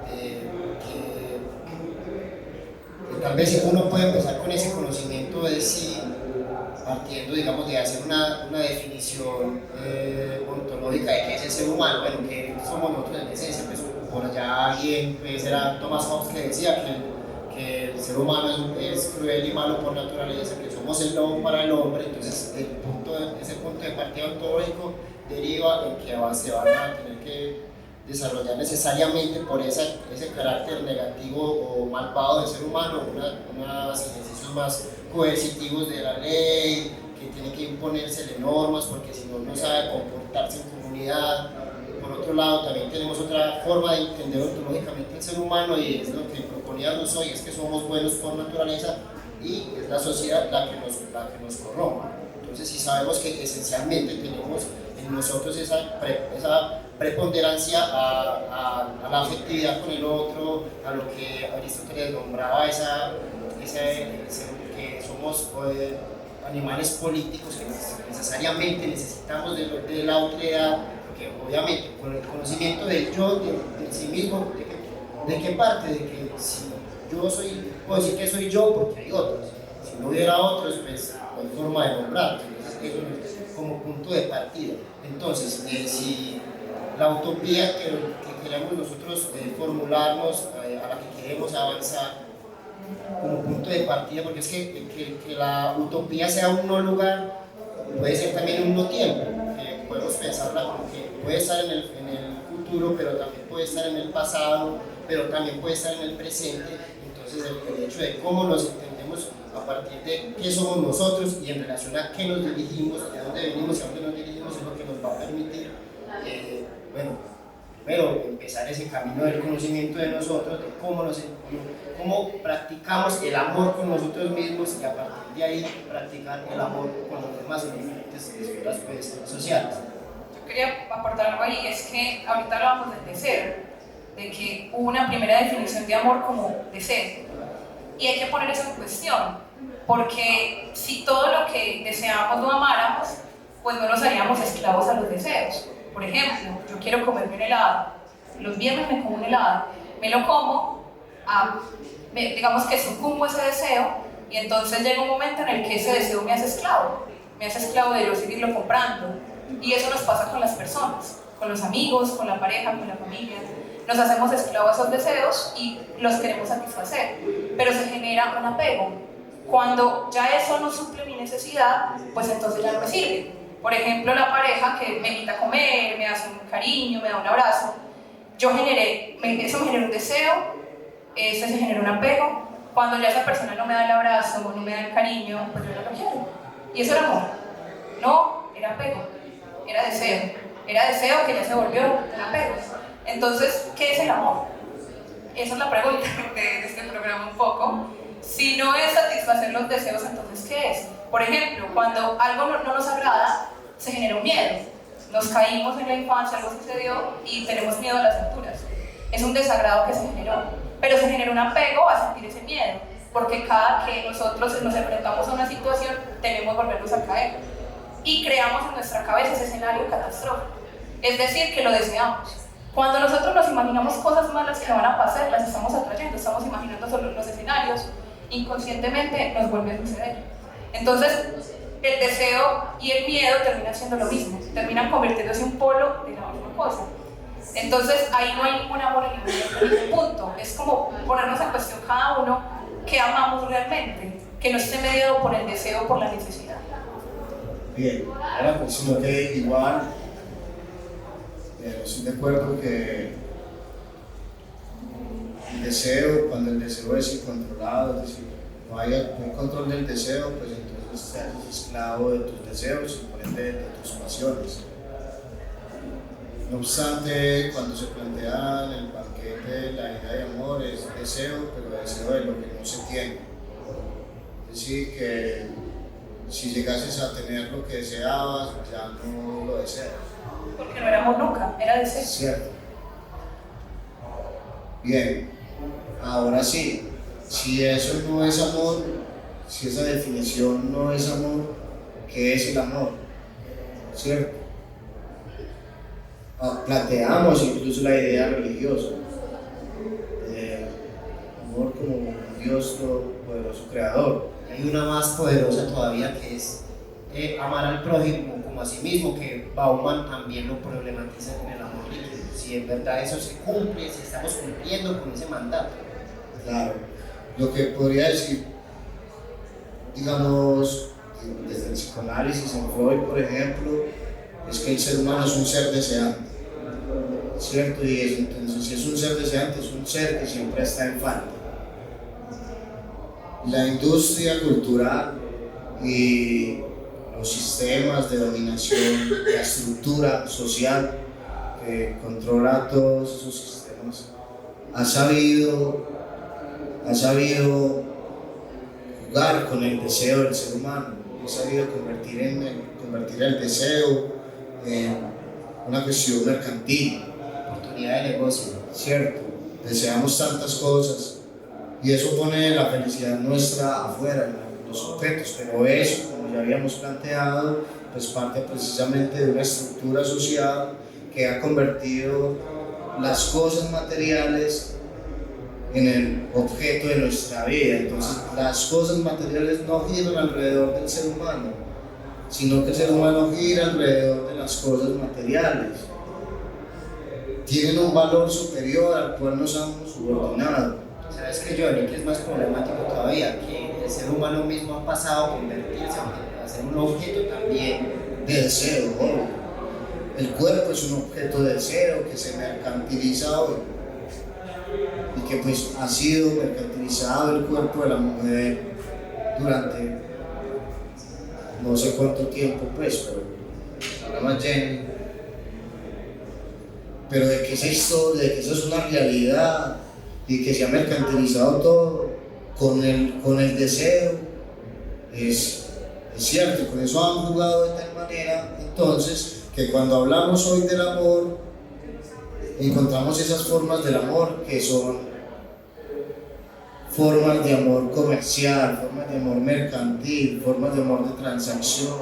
S1: que tal vez uno puede empezar con ese conocimiento de sí, partiendo, digamos, de hacer una definición ontológica de qué es el ser humano. Bueno, que somos nosotros en esencia, pues por allá alguien, pues era Thomas Hobbes que decía que el ser humano es cruel y malo por naturaleza, que somos el lobo para el hombre. Entonces ese punto de partida ontológico deriva en que se van a tener que desarrollar necesariamente por ese carácter negativo o malvado del ser humano unos ejercicios más coercitivos de la ley, que tiene que imponérsele normas porque si no sabe comportarse en comunidad. Por otro lado, también tenemos otra forma de entender ontológicamente el ser humano, y es lo que proponíamos hoy, es que somos buenos por naturaleza y es la sociedad la que nos corrompe. Entonces, si sabemos que esencialmente tenemos en nosotros esa preponderancia a la afectividad con el otro, a lo que Aristóteles nombraba, que somos animales políticos, que necesariamente necesitamos de la otredad, porque obviamente con el conocimiento del yo, de sí mismo, ¿de qué parte? De que si yo puedo decir que soy yo porque hay otros, si no hubiera otros, pues no hay forma de nombrarlo. Entonces eso es como punto de partida. Entonces, si la utopía que queremos nosotros formularnos, a la que queremos avanzar como punto de partida, porque es que la utopía sea un no lugar, puede ser también un no tiempo, podemos pensarla como que puede estar en el futuro, pero también puede estar en el pasado, pero también puede estar en el presente. Entonces el hecho de cómo nos entendemos a partir de qué somos nosotros y en relación a qué nos dirigimos, de dónde venimos y a dónde nos dirigimos, es lo que nos va a permitir, primero empezar ese camino del conocimiento de nosotros, de cómo practicamos el amor con nosotros mismos, y a partir de ahí practicar el amor con los demás en diferentes esferas sociales.
S4: Yo quería aportar algo ahí, es que ahorita hablábamos del deseo, de que hubo una primera definición de amor como deseo, y hay que poner eso en cuestión, porque si todo lo que deseamos lo amáramos, pues no nos haríamos esclavos a los deseos. Por ejemplo, yo quiero comerme un helado, los viernes me como un helado, me lo como, digamos que sucumbo a ese deseo, y entonces llega un momento en el que ese deseo me hace esclavo de yo seguirlo comprando. Y eso nos pasa con las personas, con los amigos, con la pareja, con la familia. Nos hacemos esclavos a esos deseos y los queremos satisfacer, pero se genera un apego. Cuando ya eso no suple mi necesidad, pues entonces ya no me sirve. Por ejemplo, la pareja que me invita a comer, me hace un cariño, me da un abrazo, eso me genera un deseo, se genera un apego. Cuando ya esa persona no me da el abrazo o no me da el cariño, pues yo no lo quiero. Y eso era amor. No, era apego, era deseo que ya se volvió un apego. Entonces, ¿qué es el amor? Esa es la pregunta de este programa un poco. Si no es satisfacer los deseos, entonces ¿qué es? Por ejemplo, cuando algo no nos agrada, se genera un miedo. Nos caímos en la infancia, algo sucedió y tenemos miedo a las alturas. Es un desagrado que se generó, pero se genera un apego a sentir ese miedo, porque cada que nosotros nos enfrentamos a una situación, tememos volvernos a caer. Y creamos en nuestra cabeza ese escenario catastrófico. Es decir, que lo deseamos. Cuando nosotros nos imaginamos cosas malas que van a pasar, las estamos atrayendo, estamos imaginando solo los escenarios, inconscientemente nos vuelve a suceder. Entonces, el deseo y el miedo terminan siendo lo mismo, terminan convirtiéndose en un polo de la misma cosa. Entonces, ahí no hay ningún amor en ningún punto. Es como ponernos en cuestión cada uno qué amamos realmente, que no esté mediado por el deseo o por la necesidad.
S3: Bien, ahora pues lo que igual estoy de acuerdo que el deseo, cuando el deseo es incontrolado, es decir, no hay control del deseo, pues entonces te haces esclavo de tus deseos y por ende de tus pasiones. No obstante, cuando se plantea en el banquete la idea de amor, es deseo, pero deseo de lo que no se tiene. Es decir, que si llegases a tener lo que deseabas, ya no lo deseas.
S4: Porque no era amor nunca, era deseo.
S3: Es cierto. Bien, ahora sí, si eso no es amor, si esa definición no es amor, ¿qué es el amor? ¿Cierto? Planteamos incluso la idea religiosa, amor como un Dios todopoderoso creador.
S1: Hay una más poderosa todavía que es amar al prójimo como a sí mismo, que Bauman también lo problematiza con el amor líquido. Si en verdad eso se cumple, si estamos cumpliendo con ese mandato.
S3: Claro, lo que podría decir, digamos, desde el psicoanálisis en Freud, por ejemplo, es que el ser humano es un ser deseante, ¿cierto? Y entonces, si es un ser deseante, es un ser que siempre está en falta. La industria cultural y los sistemas de dominación, la estructura social que controla todos esos sistemas, ha sabido jugar con el deseo del ser humano, ha sabido convertir el deseo en una cuestión mercantil,
S1: Oportunidad de negocio.
S3: ¿cierto? Deseamos tantas cosas y eso pone la felicidad nuestra afuera, en los objetos, pero eso, como ya habíamos planteado, pues parte precisamente de una estructura social que ha convertido las cosas materiales en el objeto de nuestra vida. Entonces las cosas materiales no giran alrededor del ser humano, sino que el ser humano gira alrededor de las cosas materiales. Tienen un valor superior al cual nos han subordinado.
S1: ¿Sabes qué, Johnny? Que es más problemático todavía, que el ser humano mismo ha pasado a convertirse a ser un objeto también
S3: De deseo, obvio. El cuerpo es un objeto de deseo que se mercantiliza hoy y que pues ha sido mercantilizado el cuerpo de la mujer durante no sé cuánto tiempo, pues, pero ahora más Jenny. Pero de que esa historia, de que eso es una realidad y que se ha mercantilizado todo con el deseo, es cierto, con eso han jugado de tal manera entonces que cuando hablamos hoy del amor encontramos esas formas del amor que son formas de amor comercial, formas de amor mercantil, formas de amor de transacción,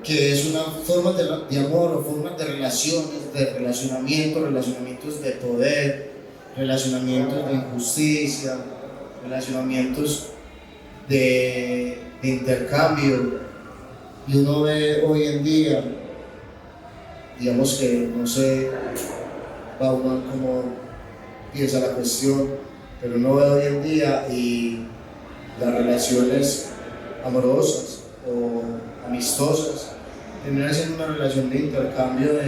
S3: que es una forma de amor o formas de relaciones, de relacionamientos de poder, relacionamientos de injusticia, relacionamientos de intercambio. Y uno ve hoy en día, digamos que no sé Bauman cómo piensa la cuestión, pero uno ve hoy en día y las relaciones amorosas o amistosas terminan siendo una relación de intercambio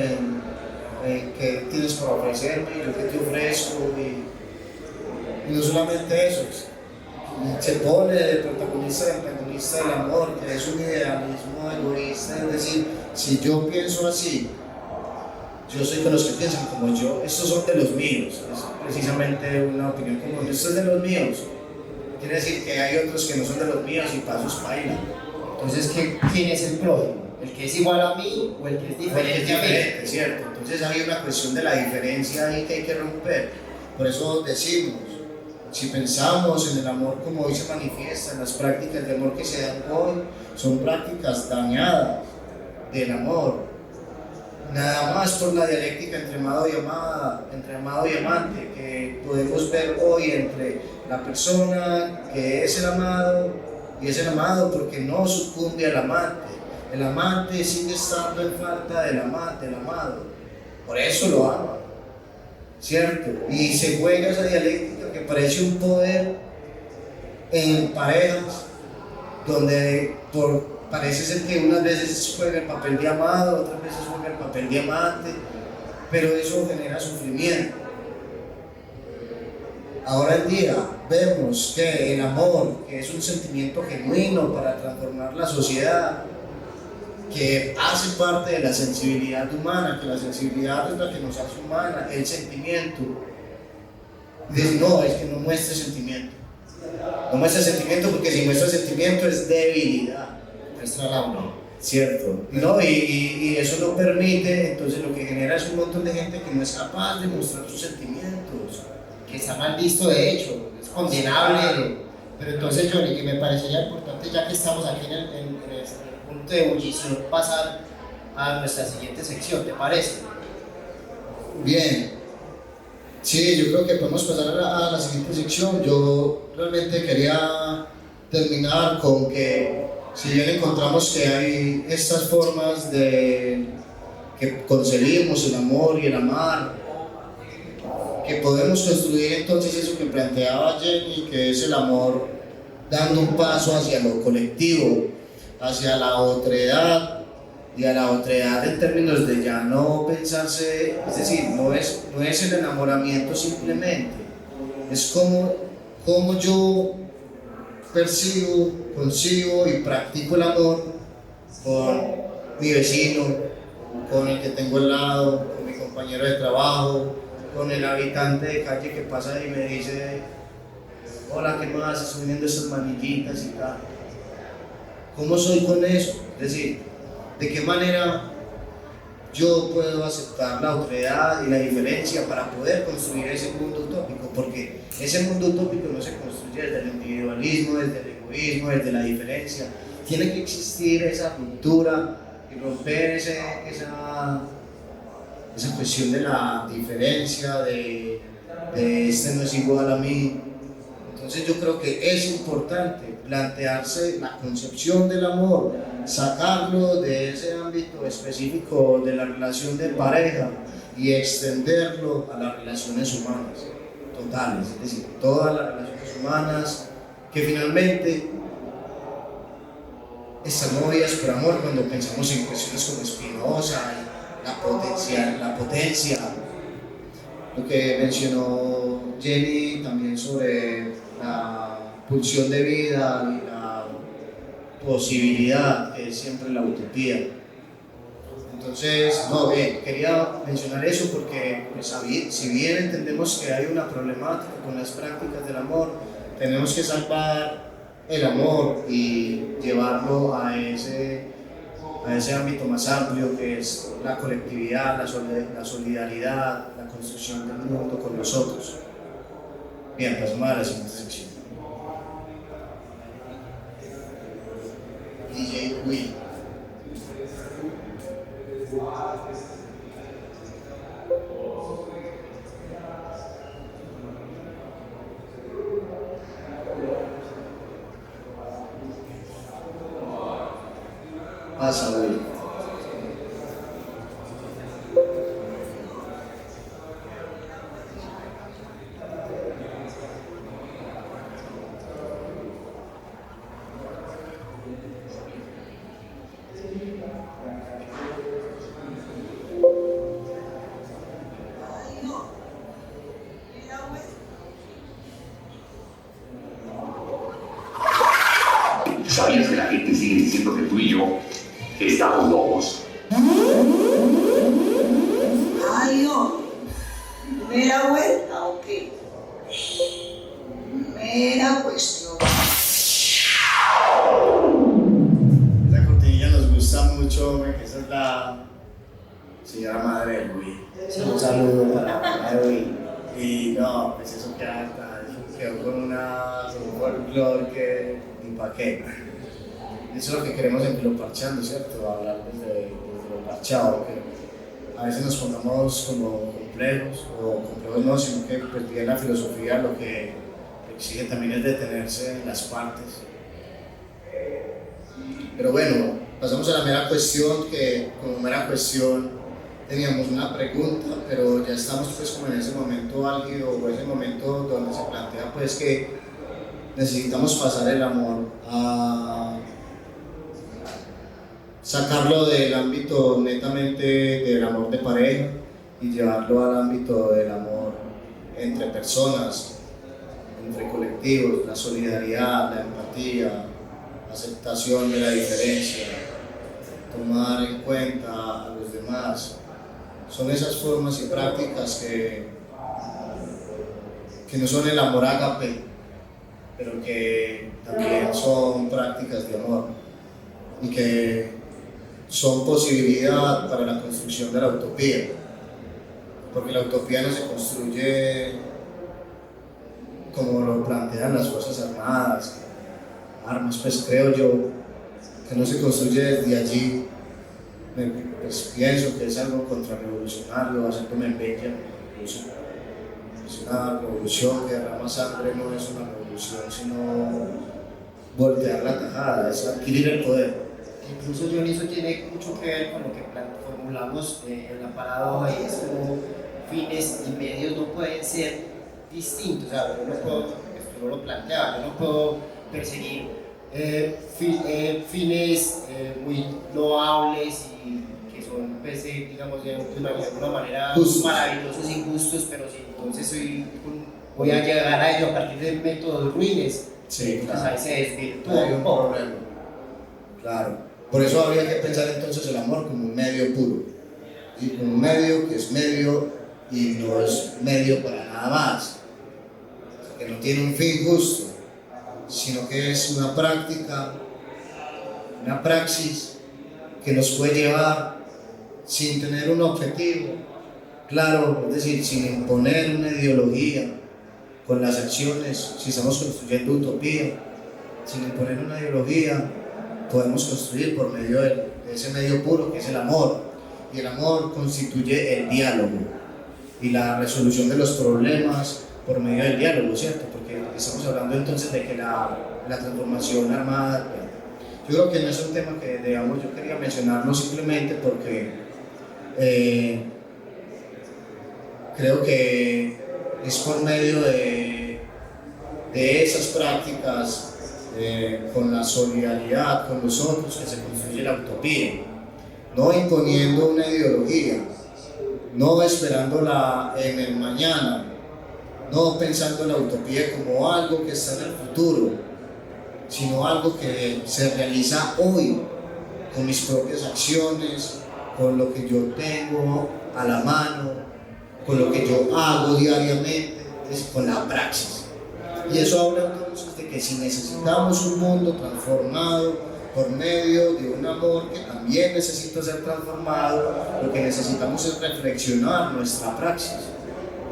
S3: en qué tienes para ofrecerme y yo qué te ofrezco, y no solamente eso, se pone de protagonista y antagonista del amor, que es un idealismo egoísta, es decir, si yo pienso así, yo soy con los que piensan como yo, estos son de los míos, es precisamente una opinión común, esto es de los míos, quiere decir que hay otros que no son de los míos y pasos bailan.
S1: Entonces, ¿quién es el prójimo? ¿El que es igual a mí o el que es diferente a mí?
S3: ¿Cierto? Entonces hay una cuestión de la diferencia ahí que hay que romper. Por eso decimos, si pensamos en el amor como hoy se manifiesta, en las prácticas de amor que se dan hoy, son prácticas dañadas del amor. Nada más por la dialéctica entre amado y amada, entre amado y amante, que podemos ver hoy entre la persona que es el amado y es el amado porque no sucumbe al amante. El amante sigue estando en falta del amado, por eso lo ama, ¿cierto? Y se juega esa dialéctica que parece un poder en parejas, donde parece ser que unas veces juega el papel de amado, otras veces juega el papel de amante, pero eso genera sufrimiento. Ahora en día vemos que el amor, que es un sentimiento genuino para transformar la sociedad, que hace parte de la sensibilidad humana, que la sensibilidad es la que nos hace humana, el sentimiento. Dice, no, es que no muestre sentimiento. No muestra sentimiento porque si muestra sentimiento es debilidad.
S1: Muestra la uno.
S3: Cierto. No, y eso no permite, entonces lo que genera es un montón de gente que no es capaz de mostrar sus sentimientos.
S1: Que está mal visto, de hecho, es condenable Pero entonces, Johnny, que me parecería importante, ya que estamos aquí en el punto de ebullición, pasar a nuestra siguiente sección, ¿te parece?
S3: Bien, sí, yo creo que podemos pasar a la siguiente sección. Yo realmente quería terminar con que, si bien encontramos que hay estas formas de que concebimos el amor y el amar, que podemos construir entonces eso que planteaba Jenny, que es el amor dando un paso hacia lo colectivo, hacia la otredad, y a la otredad en términos de ya no pensarse, es decir, no es el enamoramiento simplemente, es como yo percibo, concibo y practico el amor con mi vecino, con el que tengo al lado, con mi compañero de trabajo, con el habitante de calle que pasa y me dice: hola, ¿qué más? Estoy viendo estas manillitas y tal. ¿Cómo soy con eso? Es decir, ¿de qué manera yo puedo aceptar la otredad y la diferencia para poder construir ese mundo utópico? Porque ese mundo utópico no se construye desde el individualismo, desde el egoísmo, desde la diferencia. Tiene que existir esa ruptura y romper esa cuestión de la diferencia, de este no es igual a mí. Entonces yo creo que es importante plantearse la concepción del amor, sacarlo de ese ámbito específico de la relación de pareja y extenderlo a las relaciones humanas totales, es decir, todas las relaciones humanas que finalmente están movidas por amor. Cuando pensamos en cuestiones como Spinoza, la potencia, lo que mencionó Jenny también sobre la pulsión de vida y la posibilidad, que es siempre la utopía. Entonces, quería mencionar eso porque pues, si bien entendemos que hay una problemática con las prácticas del amor, tenemos que salvar el amor y llevarlo a ese ámbito más amplio que es la colectividad, la solidaridad, la construcción del mundo con nosotros. Bien, pasamos a la siguiente sección. DJ Will. Pasa, Will.
S8: ¿Sabías que la gente sigue diciendo que tú y yo estamos locos?
S9: Ay, no. Mera vuelta o qué? Mera cuestión.
S3: Esa cortinilla nos gusta mucho, hombre, que esa es la señora madre del Wii.
S1: Un saludo para la mamá de Will.
S3: Y no, pues eso quedó con un folclore que ni pa' qué. Eso es lo que queremos en Filoparchando, ¿cierto? Hablar desde lo parchado, que a veces nos pongamos como complejos, o complejos no, sino que pues, bien la filosofía lo que exige también es detenerse en las partes. Pero bueno, pasamos a la mera cuestión, que como mera cuestión teníamos una pregunta, pero ya estamos pues como en ese momento álgido, o ese momento donde se plantea pues que necesitamos pasar el amor a sacarlo del ámbito netamente del amor de pareja y llevarlo al ámbito del amor entre personas, entre colectivos, la solidaridad, la empatía, la aceptación de la diferencia, tomar en cuenta a los demás. Son esas formas y prácticas que no son el amor ágape, pero que también son prácticas de amor y que son posibilidad para la construcción de la utopía, porque la utopía no se construye como lo plantean las Fuerzas Armadas, armas, pues creo yo que no se construye desde allí. Pues pienso que es algo contrarrevolucionario, haciéndome bella. Es una revolución que derrama sangre, no es una revolución, sino voltear la tajada, es adquirir el poder.
S1: Incluso Johnny, eso tiene mucho que ver con lo que formulamos en la paradoja, y es como fines y medios no pueden ser distintos. O sea, yo no puedo, esto no lo planteaba, yo no puedo perseguir fines muy loables y que son, pues, digamos, de alguna manera maravillosos y justos, pero si entonces voy a llegar a ello a partir de métodos ruines,
S3: sí,
S1: entonces
S3: claro,
S1: ahí se desvirtúa
S3: hay un problema. Claro, por eso habría que pensar entonces el amor como un medio puro, y como un medio que es medio y no es medio para nada más, que no tiene un fin justo, sino que es una práctica, una praxis que nos puede llevar sin tener un objetivo claro, es decir, sin imponer una ideología con las acciones. Si estamos construyendo utopía, sin imponer una ideología, podemos construir por medio de ese medio puro que es el amor, y el amor constituye el diálogo y la resolución de los problemas por medio del diálogo, ¿cierto? Porque estamos hablando entonces de que la transformación armada, yo creo que no es un tema que, digamos, yo quería mencionarlo simplemente porque creo que es por medio de esas prácticas, con la solidaridad con los otros, que se construye la utopía, no imponiendo una ideología, no esperándola en el mañana, no pensando en la utopía como algo que está en el futuro, sino algo que se realiza hoy, con mis propias acciones, con lo que yo tengo a la mano, con lo que yo hago diariamente, es con la praxis. Y eso habla entonces de que si necesitamos un mundo transformado por medio de un amor que también necesita ser transformado, lo que necesitamos es reflexionar nuestra praxis,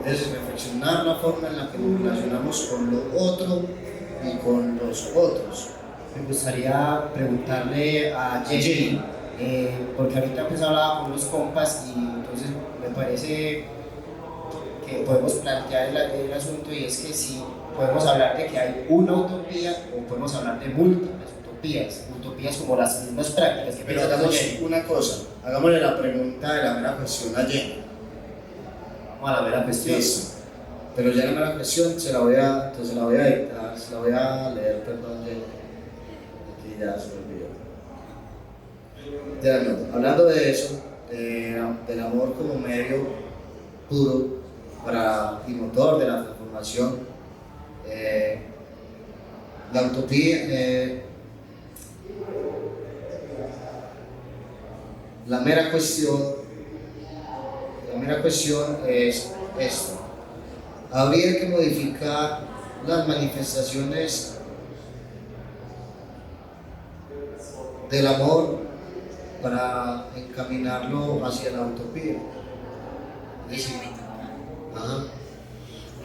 S3: es decir, reflexionar la forma en la que nos relacionamos con lo otro y con los otros.
S1: Me gustaría preguntarle a Jenny, porque ahorita pues hablaba con los compas y entonces me parece que podemos plantear el asunto, y es que si podemos hablar de que hay una utopía o podemos hablar de múltiples utopías como las mismas prácticas que...
S3: Pero hagamos una cosa, hagámosle la pregunta de la mera cuestión a Jenny.
S1: Vamos a la mera cuestión.
S3: Listo. Pero ya la mera cuestión se la voy a dictar, se la voy a leer, perdón, Jenny. Aquí ya se me olvidó. Ya no, hablando de eso, del amor como medio puro y motor de la transformación, la utopía, la mera cuestión es esto: habría que modificar las manifestaciones del amor para encaminarlo hacia la utopía.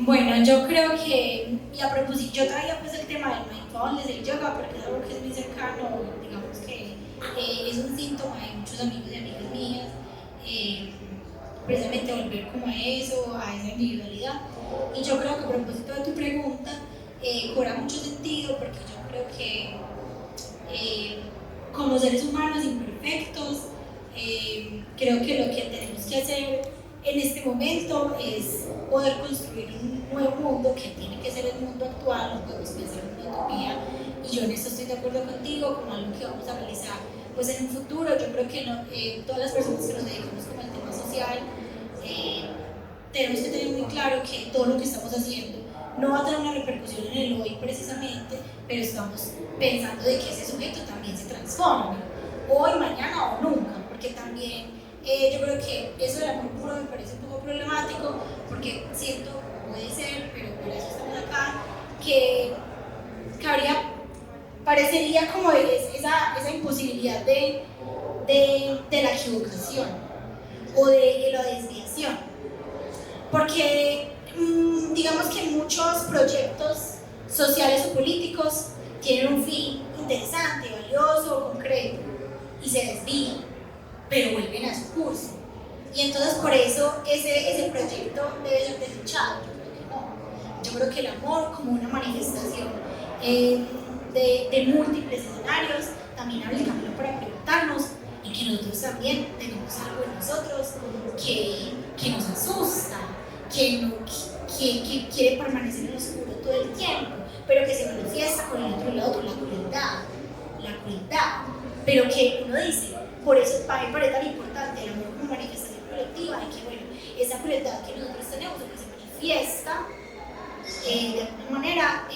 S5: Bueno, yo creo que, y a propósito, yo traía pues el tema del mindfulness, del yoga, porque es algo que es muy cercano, digamos que es un síntoma de muchos amigos y amigas mías, precisamente volver como a eso, a esa individualidad. Y yo creo que a propósito de tu pregunta, cobra mucho sentido, porque yo creo que como seres humanos imperfectos, creo que lo que tenemos que hacer en este momento es poder construir un nuevo mundo que tiene que ser el mundo actual, no podemos pensar en una utopía, y yo en esto estoy de acuerdo contigo, como algo que vamos a realizar pues en un futuro. Yo creo que todas las personas que nos dedicamos como al tema social, tenemos que tener muy claro que todo lo que estamos haciendo no va a tener una repercusión en el hoy precisamente, pero estamos pensando de que ese sujeto también se transforme, hoy, mañana o nunca, porque también yo creo que eso del amor puro me parece un poco problemático, porque siento, puede ser, pero por eso estamos acá, que parecería como esa imposibilidad de la equivocación o de la desviación, porque digamos que muchos proyectos sociales o políticos tienen un fin interesante, valioso, concreto, y se desvían, pero vuelven a su curso. Y entonces por eso ese proyecto debe ser desechado. Yo creo que el amor como una manifestación de múltiples escenarios también abre el camino para preguntarnos y que nosotros también tenemos algo en nosotros que nos asusta, que quiere permanecer en lo oscuro todo el tiempo, pero que se manifiesta con el otro lado, con la crueldad, pero que uno dice, por eso para mí parece tan importante el amor como manifestación colectiva y que bueno, esa crueldad que nosotros tenemos o que se manifiesta de alguna manera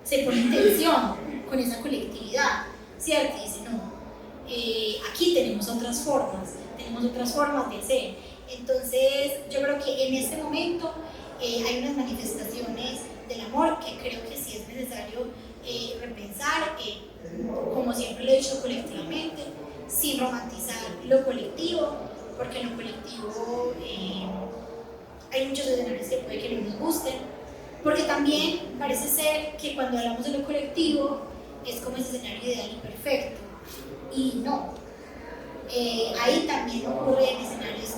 S5: se pone en tensión con esa colectividad, ¿cierto? Y dice, no, aquí tenemos otras formas de ser. Entonces yo creo que en este momento hay unas manifestaciones del amor que creo que sí es necesario repensar, como siempre lo he dicho, colectivamente, sin romantizar lo colectivo, porque en lo colectivo hay muchos escenarios que puede que no nos gusten, porque también parece ser que cuando hablamos de lo colectivo es como ese escenario ideal y perfecto, y no. Ahí también ocurren escenarios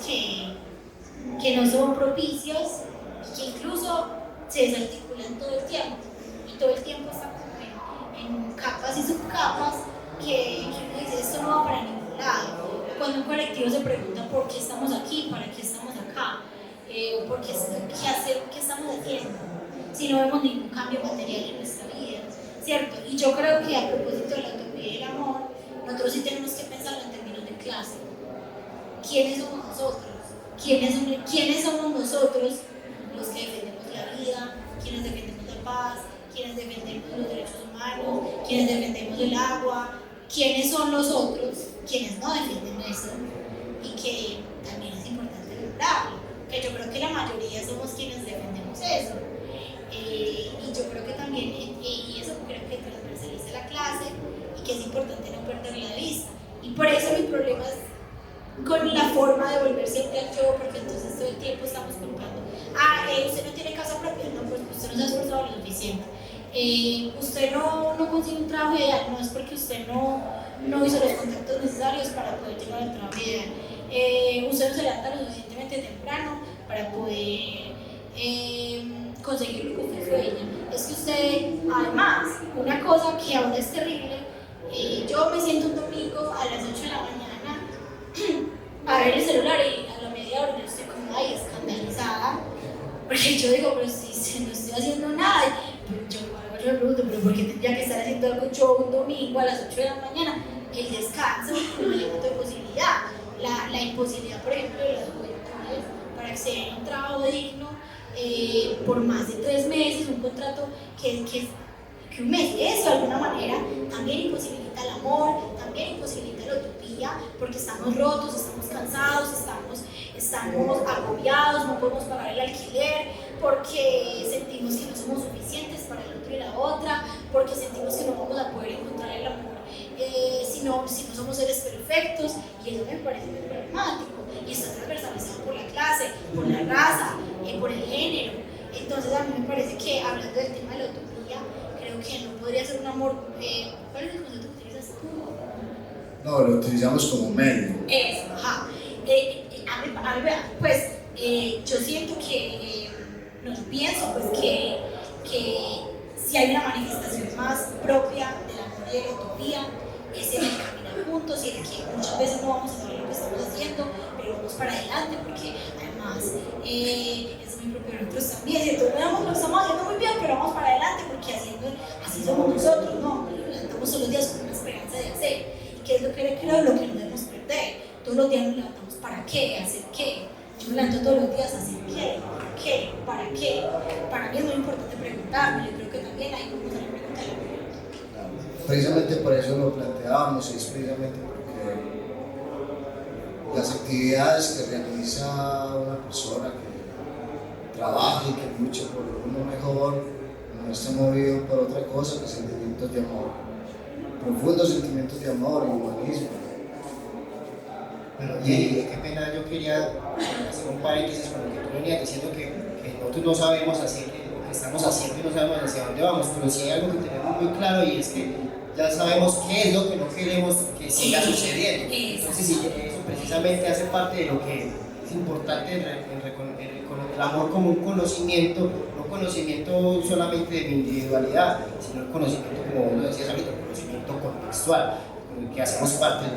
S5: que no son propicios y que incluso se desarticulan todo el tiempo, y todo el tiempo están en capas y subcapas que uno dice, esto no va para ningún lado. Cuando un colectivo se pregunta por qué estamos aquí, para qué estamos acá, o por qué estamos haciendo, si no vemos ningún cambio material en nuestra vida, ¿cierto? Y yo creo que a propósito de la utopía y el amor, nosotros sí tenemos que pensarlo en términos de clase. ¿Quiénes somos nosotros? ¿Quiénes somos nosotros los que defendemos la vida? ¿Quiénes defendemos la paz? ¿Quiénes defendemos los derechos humanos? ¿Quiénes defendemos el agua? ¿Quiénes son los otros? ¿Quiénes no defienden eso? Y que también es importante nombrarlo, que yo creo que la mayoría somos quienes defendemos eso. Y yo creo que también, y eso creo que transversaliza la clase y que es importante no perderla de vista. Y por eso mi problema es con la forma de volver siempre al yo, porque entonces todo el tiempo estamos culpando. Usted no tiene casa propia, no, pues usted no se ha esforzado lo suficiente. Usted no consigue un trabajo ideal, no es porque usted no hizo los contactos necesarios para poder llegar al trabajo ideal. Usted no se levanta lo suficientemente temprano para poder conseguir lo que usted sueña. Es que usted, además, una cosa que ahora es terrible, yo me siento un domingo a las 8 de la mañana a ver el celular y a la media hora yo estoy como escandalizada, porque yo digo, pero si no estoy haciendo nada. Yo me pregunto, pero ¿por qué tendría que estar haciendo algo yo un domingo a las 8 de la mañana? El descanso, el elemento de posibilidad, la imposibilidad, por ejemplo, de las juventudes para acceder a un trabajo digno por más de 3 meses, un contrato que un mes, eso de alguna manera también imposibilita el amor, también imposibilita la utopía, porque estamos rotos, estamos cansados, estamos agobiados, no podemos pagar el alquiler, porque sentimos que no somos suficientes para el otro y la otra, porque sentimos que no vamos a poder encontrar el amor si no somos seres perfectos, y eso me parece muy problemático, y está transversalizado por la clase, por la raza, por el género. Entonces a mí me parece que, hablando del tema de la utopía, creo que no podría ser un amor. ¿Cuál es el concepto que utilizas tú?
S3: No, lo utilizamos como medio.
S5: Eso, ajá. Pues yo siento que, no pienso pues que si hay una manifestación más propia del amor y de la utopía, es en el caminar juntos y en el que muchas veces no vamos a saber lo que estamos haciendo, pero vamos para adelante, porque además es muy propio de nosotros también, ¿cierto? No lo estamos haciendo muy bien, pero vamos para adelante, porque así somos nosotros, ¿no? Lo levantamos todos los días con una esperanza de hacer, y que es lo que creo lo que no debemos perder. Todos los días nos levantamos para qué, hacer qué. Yo me levanto todos los días a hacer qué, por qué, para qué. Para mí es muy importante preguntarme, yo creo que también hay como una pregunta de la pregunta.
S3: Precisamente por eso lo planteábamos, y es precisamente porque las actividades que realiza una persona que trabaja y que lucha por uno mejor no está movido por otra cosa que sentimientos de amor, profundos sentimientos de amor y humanismo.
S1: Bueno, y qué pena, yo quería hacer un paréntesis con lo que tú venías diciendo, que nosotros no sabemos hacia lo que estamos haciendo y no sabemos hacia dónde vamos, pero sí hay algo que tenemos muy claro y es que ya sabemos qué es lo que no queremos que siga sucediendo. Entonces, sí, eso precisamente hace parte de lo que es importante el amor como un conocimiento, no conocimiento solamente de mi individualidad, sino el conocimiento, como vos lo decías ahorita, el conocimiento contextual, que hacemos parte de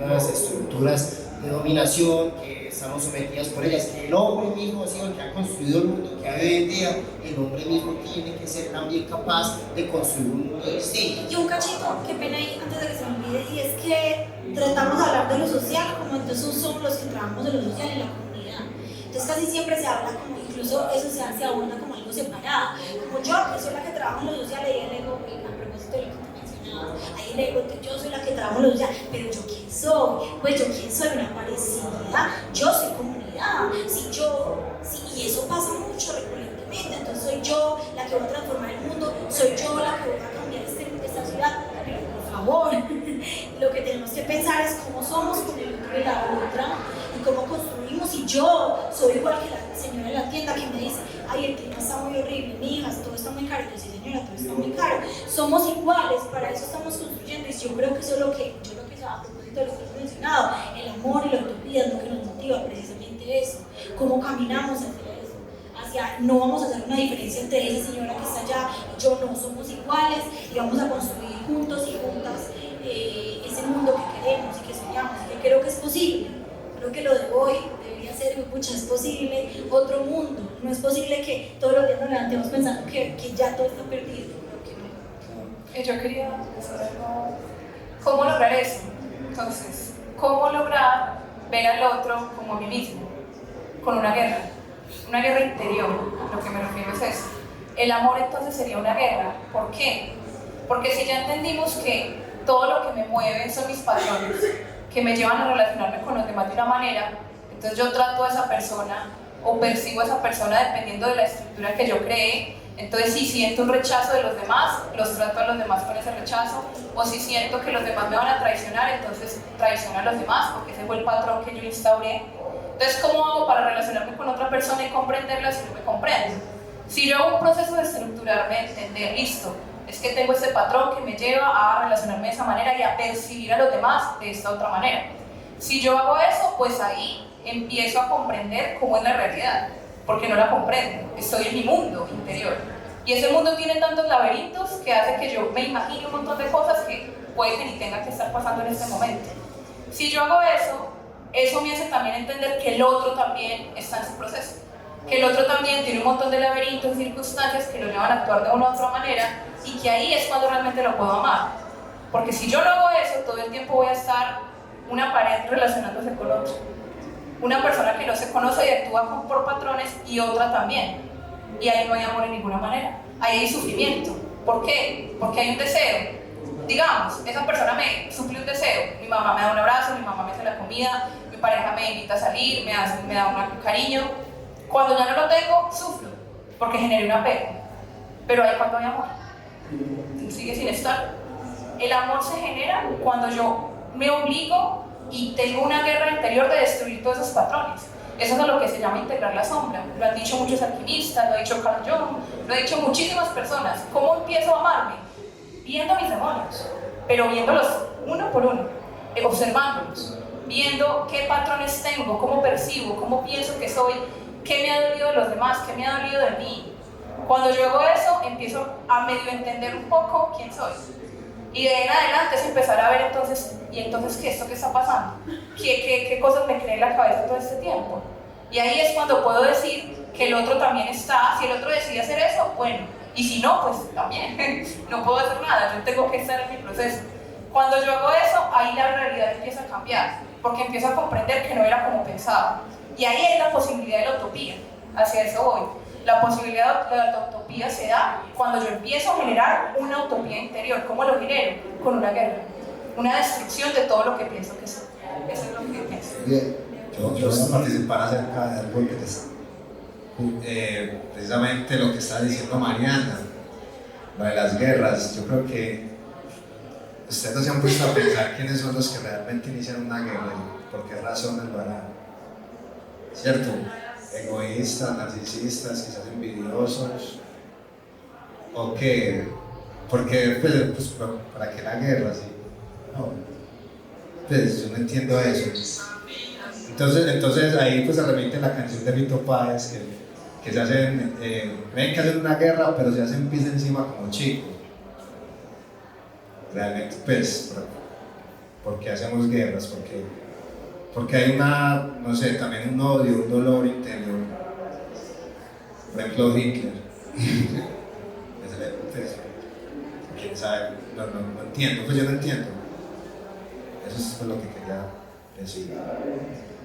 S1: unas estructuras de dominación, que estamos sometidas por ellas, que el hombre mismo ha sido el que ha construido el mundo que hay hoy en día, el hombre mismo tiene que ser también capaz de construir un mundo distinto.
S5: Y un cachito, qué pena ahí, antes de que se me olvide, y es que tratamos de hablar de lo social como entonces somos los que trabajamos de lo social en la comunidad. Entonces casi siempre se habla como, incluso eso se hace a una como algo separado, como yo que soy la que trabajo en lo social, y el ego, a propósito de lo que te mencionaba, ahí el ego, yo soy la que trabajo en lo social, pero yo quién soy, pues yo quién soy, una parecida, yo soy comunidad, y eso pasa mucho recurrentemente, entonces soy yo la que voy a transformar el mundo, soy yo la que voy a cambiar esta ciudad, pero por favor, lo que tenemos que pensar es cómo somos con el otro y la otra, y cómo construimos, y yo soy igual que la señora de la tienda que me dice, ay, el clima está muy horrible, mijas, todo está muy caro, y yo, sí señora, todo está muy caro, somos iguales, para eso estamos construyendo, y yo creo que eso es lo que a propósito de lo que he mencionado, el amor y la utopía es lo que nos motiva, precisamente eso, cómo caminamos hacia eso, no vamos a hacer una diferencia entre esa señora que está allá y yo, no, somos iguales y vamos a construir juntos y juntas ese mundo que queremos y que soñamos y que creo que es posible. Creo que lo de hoy debería ser, pucha, es posible otro mundo, no es posible que todos los días nos levantemos pensando que ya todo está perdido.
S4: Yo quería saber cómo lograr eso. Entonces, ¿cómo lograr ver al otro como a mí mismo? Con una guerra interior. Lo que me refiero es eso. El amor entonces sería una guerra. ¿Por qué? Porque si ya entendimos que todo lo que me mueve son mis patrones, que me llevan a relacionarme con los demás de una manera, entonces yo trato a esa persona o percibo a esa persona dependiendo de la estructura que yo cree. Entonces, si siento un rechazo de los demás, los trato a los demás con ese rechazo, o si siento que los demás me van a traicionar, entonces traiciono a los demás, porque ese fue el patrón que yo instauré. Entonces, ¿cómo hago para relacionarme con otra persona y comprenderla si no me comprendo? Si yo hago un proceso de estructurarme, de entender, listo, es que tengo este patrón que me lleva a relacionarme de esa manera y a percibir a los demás de esta otra manera. Si yo hago eso, pues ahí empiezo a comprender cómo es la realidad, porque no la comprendo, estoy en mi mundo interior. Y ese mundo tiene tantos laberintos que hace que yo me imagine un montón de cosas que puede que ni tenga que estar pasando en este momento. Si yo hago eso me hace también entender que el otro también está en su proceso, que el otro también tiene un montón de laberintos y circunstancias que lo llevan a actuar de una u otra manera, y que ahí es cuando realmente lo puedo amar. Porque si yo no hago eso, todo el tiempo voy a estar una pared relacionándose con otro. Una persona que no se conoce y actúa por patrones, y otra también. Y ahí no hay amor en ninguna manera. Ahí hay sufrimiento. ¿Por qué? Porque hay un deseo. Digamos, esa persona me suple un deseo. Mi mamá me da un abrazo, mi mamá me hace la comida, mi pareja me invita a salir, me da un cariño. Cuando ya no lo tengo, sufro, porque generé un apego. Pero ahí cuando hay amor, sigue sin estar. El amor se genera cuando yo me obligo y tengo una guerra interior de destruir todos esos patrones. Eso es lo que se llama integrar la sombra. Lo han dicho muchos alquimistas, lo ha dicho Carl Jung, lo han dicho muchísimas personas. ¿Cómo empiezo a amarme? Viendo mis demonios, pero viéndolos uno por uno, observándolos, viendo qué patrones tengo, cómo percibo, cómo pienso que soy, qué me ha dolido de los demás, qué me ha dolido de mí. Cuando yo hago eso, empiezo a medio entender un poco quién soy. Y de ahí en adelante es empezar a ver entonces, ¿y entonces qué? ¿Esto qué está pasando? ¿Qué cosas me creé en la cabeza todo este tiempo? Y ahí es cuando puedo decir que el otro también está, si el otro decide hacer eso, bueno, y si no, pues también, no puedo hacer nada, yo tengo que estar en mi proceso. Cuando yo hago eso, ahí la realidad empieza a cambiar, porque empiezo a comprender que no era como pensaba. Y ahí hay la posibilidad de la utopía, hacia eso voy. La posibilidad de la utopía se da cuando yo empiezo a generar una utopía interior. ¿Cómo lo genero? Con una guerra, una destrucción de todo lo que pienso que soy. Eso es lo que pienso.
S6: Bien, yo voy a participar acerca de algo que precisamente lo que está diciendo Mariana, lo de las guerras. Yo creo que ustedes no se han puesto a pensar quiénes son los que realmente inician una guerra y por qué razones lo harán, ¿cierto? egoístas, narcisistas, quizás envidiosos, o qué, porque pues, ¿para qué la guerra? ¿Sí? No, pues yo no entiendo eso. Entonces ahí pues se remite la canción de Fito Páez que se hacen, ven que hacen una guerra pero se hacen pis encima como chicos. Realmente pues, ¿por qué hacemos guerras? Porque hay una, no sé, también un odio, un dolor interior. Por ejemplo Hitler. Pues, quién sabe, no entiendo, pues yo no entiendo. Eso es pues, lo que quería decir.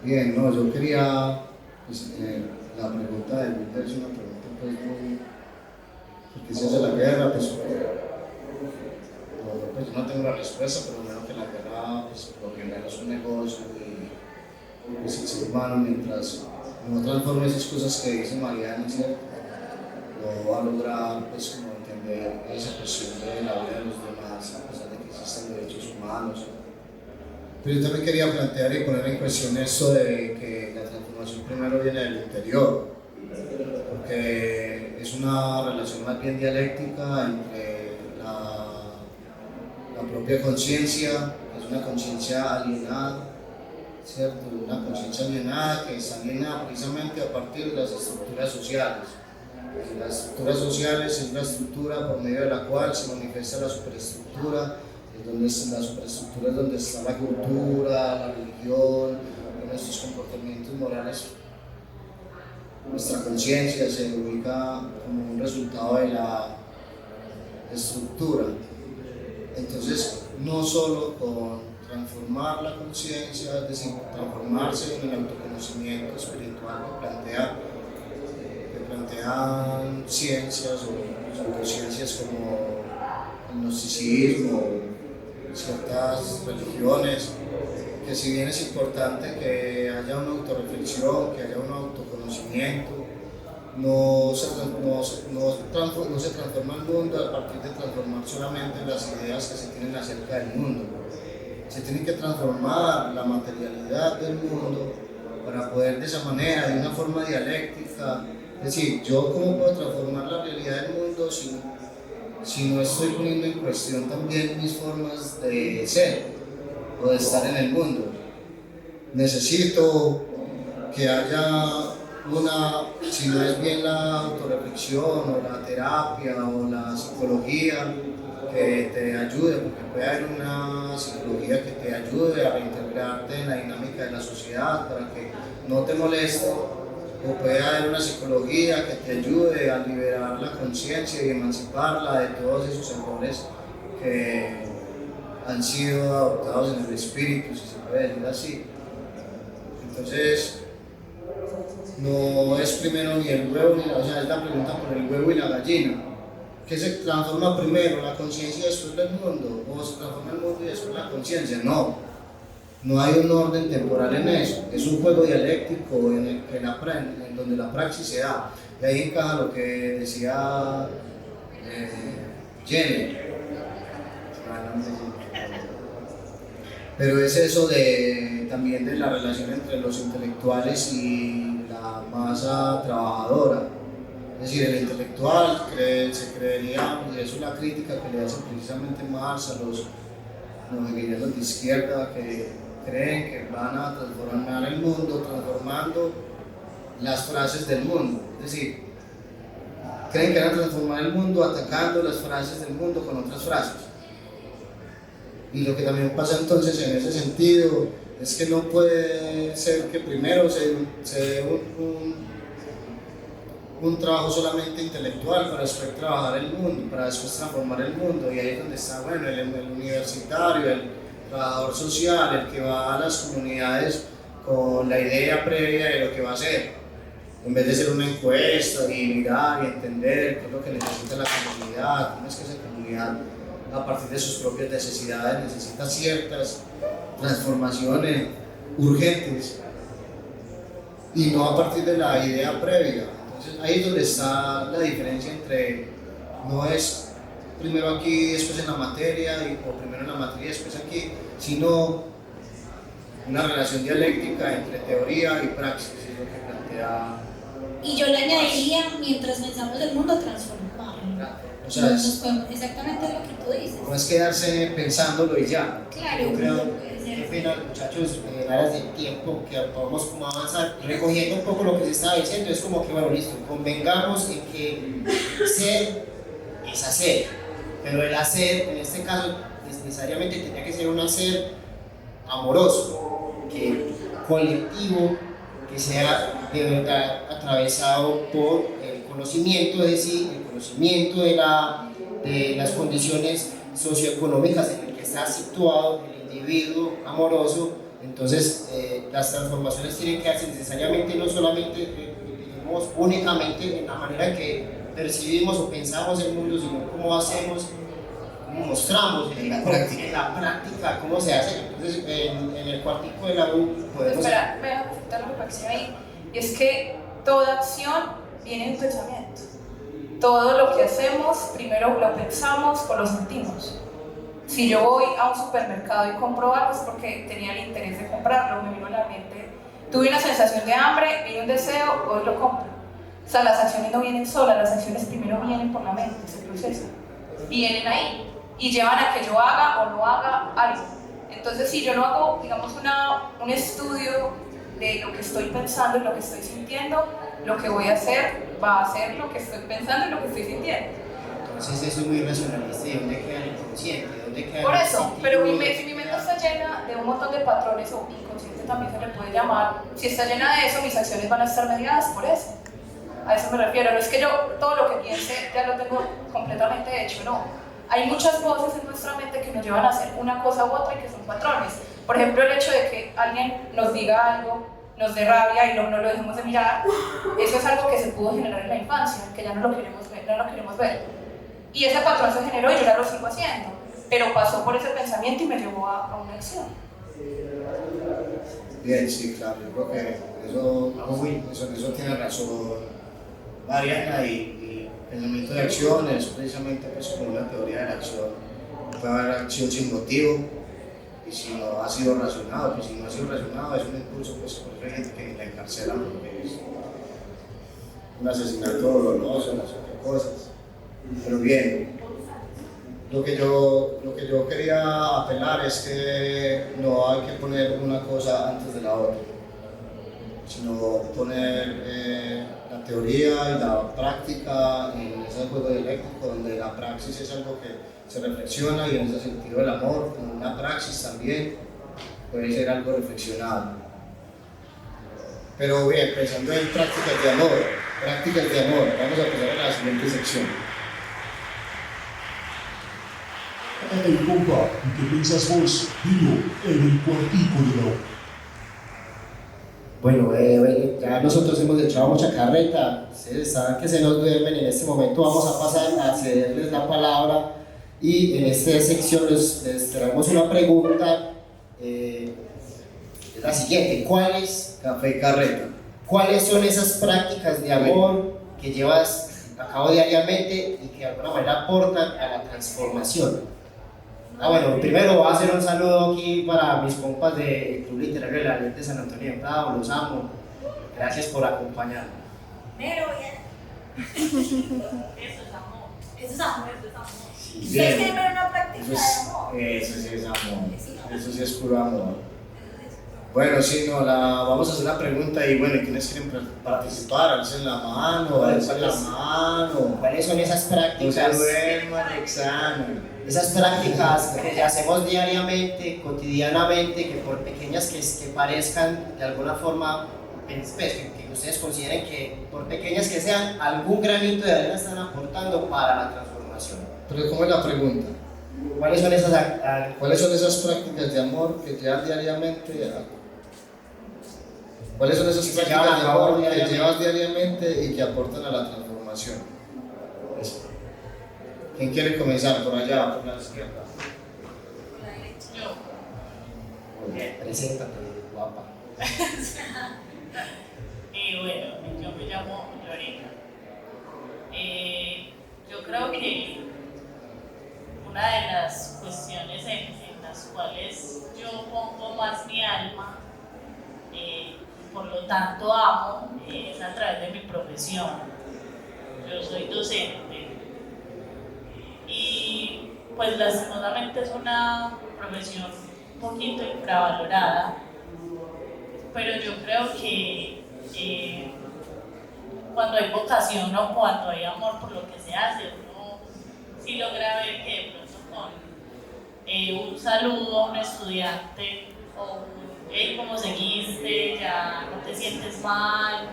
S3: Bien, no, yo quería, pues, la pregunta de Wilder es una pregunta pues muy, ¿por qué se hace la guerra? Pues, pues yo no tengo la respuesta, pero veo que la guerra, pues por lo general es un negocio y pues el ser humano mientras no transforme esas cosas que dice Mariana, ¿cierto? No va a lograr pues como entender esa cuestión de la vida de los demás, a pesar de que existen derechos humanos. Pero yo también quería plantear y poner en cuestión esto de que la transformación primero viene del interior, porque es una relación más bien dialéctica entre la propia conciencia, que es una conciencia alienada, ¿cierto? Una conciencia alienada que está alienada precisamente a partir de las estructuras sociales. Y las estructuras sociales es la estructura por medio de la cual se manifiesta la superestructura. Donde la superestructura es donde está la cultura, la religión, nuestros comportamientos morales. Nuestra conciencia se ubica como un resultado de la estructura. Entonces, no solo con transformar la conciencia, es decir, transformarse en el autoconocimiento espiritual que plantean ciencias o pseudociencias como el gnosticismo, ciertas religiones, que si bien es importante que haya una autorreflexión, que haya un autoconocimiento, no se transforma el mundo a partir de transformar solamente las ideas que se tienen acerca del mundo. Se tiene que transformar la materialidad del mundo para poder de esa manera, de una forma dialéctica, es decir, yo cómo puedo transformar la realidad del mundo si no estoy poniendo en cuestión también mis formas de ser o de estar en el mundo. Necesito que haya si no es bien la autorreflexión o la terapia o la psicología que te ayude, porque puede haber una psicología que te ayude a reintegrarte en la dinámica de la sociedad para que no te moleste, o puede haber una psicología que te ayude a liberar la conciencia y emanciparla de todos esos errores que han sido adoptados en el espíritu, si se puede decir así. Entonces, no es primero ni el huevo ni la, o sea, es la pregunta por el huevo y la gallina. ¿Qué se transforma primero, la conciencia y después del mundo? ¿O se transforma el mundo y después la conciencia? No hay un orden temporal en eso. Es un juego dialéctico en donde la praxis se da. Y ahí encaja lo que decía Jenny. Pero es eso también de la relación entre los intelectuales y la masa trabajadora. Es decir, el intelectual se creería, y eso es la crítica que le hace precisamente Marx a los hegelianos de izquierda que creen que van a transformar el mundo transformando las frases del mundo. Es decir, creen que van a transformar el mundo atacando las frases del mundo con otras frases. Y lo que también pasa entonces en ese sentido es que no puede ser que primero se dé un trabajo solamente intelectual para después trabajar el mundo, para después transformar el mundo. Y ahí es donde está el universitario, el trabajador social, el que va a las comunidades con la idea previa de lo que va a hacer, en vez de hacer una encuesta y mirar y entender qué es lo que necesita la comunidad, cómo es que esa comunidad a partir de sus propias necesidades necesita ciertas transformaciones urgentes y no a partir de la idea previa. Entonces ahí es donde está la diferencia entre, no es primero aquí, después en la materia, o primero en la materia, después aquí, sino una relación dialéctica entre teoría y praxis, es lo que plantea
S5: sería, mientras pensamos el mundo, transformarlo.
S3: O sea,
S5: Exactamente lo que tú dices.
S3: no es quedarse pensándolo y ya.
S5: Claro,
S1: Yo creo,
S5: puede ser.
S1: qué pena, muchachos, en aras del tiempo, que podamos como avanzar, recogiendo un poco lo que se estaba diciendo, es como que, bueno, listo, convengamos en que ser es hacer, pero el hacer, en este caso, necesariamente tendría que ser un hacer amoroso, que colectivo, que sea de verdad atravesado por el conocimiento de sí, el conocimiento de las condiciones socioeconómicas en las que está situado el individuo amoroso. Entonces las transformaciones tienen que hacerse necesariamente, no solamente digamos, únicamente en la manera en que percibimos o pensamos el mundo, sino cómo hacemos, cómo mostramos en la práctica cómo se hace. Entonces en el cuartico de la U podemos...
S4: Espera, me voy a aceptar la reflexión ahí, y es que toda acción viene de un pensamiento. Todo lo que hacemos, primero lo pensamos o lo sentimos. Si yo voy a un supermercado y compro algo es porque tenía el interés de comprarlo, me vino a la mente, tuve una sensación de hambre, vi un deseo, hoy lo compro. O sea, las acciones no vienen solas, las acciones primero vienen por la mente, se procesan. Vienen ahí y llevan a que yo haga o no haga algo. Entonces, si yo no hago, digamos, un estudio de lo que estoy pensando y lo que estoy sintiendo, lo que voy a hacer va a ser lo que estoy pensando y lo que estoy sintiendo.
S1: Entonces eso es muy racionalista. ¿Y dónde queda el inconsciente? ¿Dónde queda
S4: Por
S1: el
S4: eso,
S1: sentido?
S4: pero si mi mente está llena de un montón de patrones, o inconsciente también se le puede llamar, si está llena de eso, mis acciones van a estar mediadas por eso. A eso me refiero, no es que yo todo lo que piense ya lo tengo completamente hecho, no. Hay muchas voces en nuestra mente que nos llevan a hacer una cosa u otra y que son patrones. Por ejemplo, el hecho de que alguien nos diga algo, nos dé rabia y no lo dejemos de mirar, eso es algo que se pudo generar en la infancia, que ya no lo queremos ver. Y ese patrón se generó y yo ya lo sigo haciendo, pero pasó por ese pensamiento y me llevó a una acción.
S3: Bien, sí, claro, yo creo que eso tiene razón Mariana, y pensamiento de acción es precisamente pues, como una teoría de la acción. Puede haber acción sin motivo, y si no ha sido racionado, pues si no ha sido racionado es un impulso, pues por eso hay gente que la encarcelan porque es un asesinato doloroso, las otras cosas. Pero bien, lo que yo quería apelar es que no hay que poner una cosa antes de la otra, sino poner la teoría y la práctica en ese juego dialéctico, donde la praxis es algo que se reflexiona, y en ese sentido el amor, como una praxis también, puede ser algo reflexionado. Pero bien, pensando en prácticas de amor, vamos a pasar a la siguiente sección.
S10: Hey, compa, ¿y qué pensás vos? Dilo, en el cuartico de la U.
S1: Bueno, ya nosotros hemos echado mucha carreta, ustedes saben que se nos duermen. En este momento vamos a pasar a cederles la palabra, y en esta sección les traemos una pregunta, es la siguiente:
S3: Café y carreta.
S1: ¿Cuáles son esas prácticas de amor que llevas a cabo diariamente y que de alguna manera aportan a la transformación? Bueno, primero voy a hacer un saludo aquí para mis compas del Club Literario de la Ley de San Antonio de Prado, los amo, gracias por acompañarme.
S5: Pero bien. Eso es amor. Eso es amor.
S1: Sí,
S5: ¿Ustedes quieren ver una práctica de amor?
S3: Eso sí es amor, eso sí es puro amor. Bueno, sí, no, vamos a hacer la pregunta, y bueno, ¿quiénes quieren participar? Alcen la mano, alcen la mano.
S1: ¿Cuáles son esas prácticas?
S3: No se duerman, examen.
S1: Esas prácticas que hacemos diariamente, cotidianamente, que por pequeñas que parezcan, de alguna forma, pues, que ustedes consideren que por pequeñas que sean, algún granito de arena están aportando para la transformación.
S3: Pero ¿cómo es la pregunta?
S1: ¿Cuáles son esas
S3: prácticas de amor que llevas diariamente? ¿Cuáles son esas prácticas de amor que llevas diariamente y que aportan a la transformación? ¿Quién quiere comenzar? Por allá, por la izquierda.
S4: Yo.
S1: Preséntate, guapa.
S11: Bueno, yo me llamo Lorena. Yo creo que una de las cuestiones en las cuales yo pongo más mi alma, por lo tanto amo, es a través de mi profesión. yo soy docente y pues lastimosamente es una profesión un poquito infravalorada, pero yo creo que cuando hay vocación o cuando hay amor por lo que se hace, uno sí logra ver que de pronto con un saludo a un estudiante o un hey, ¿cómo seguiste? Ya no te sientes mal,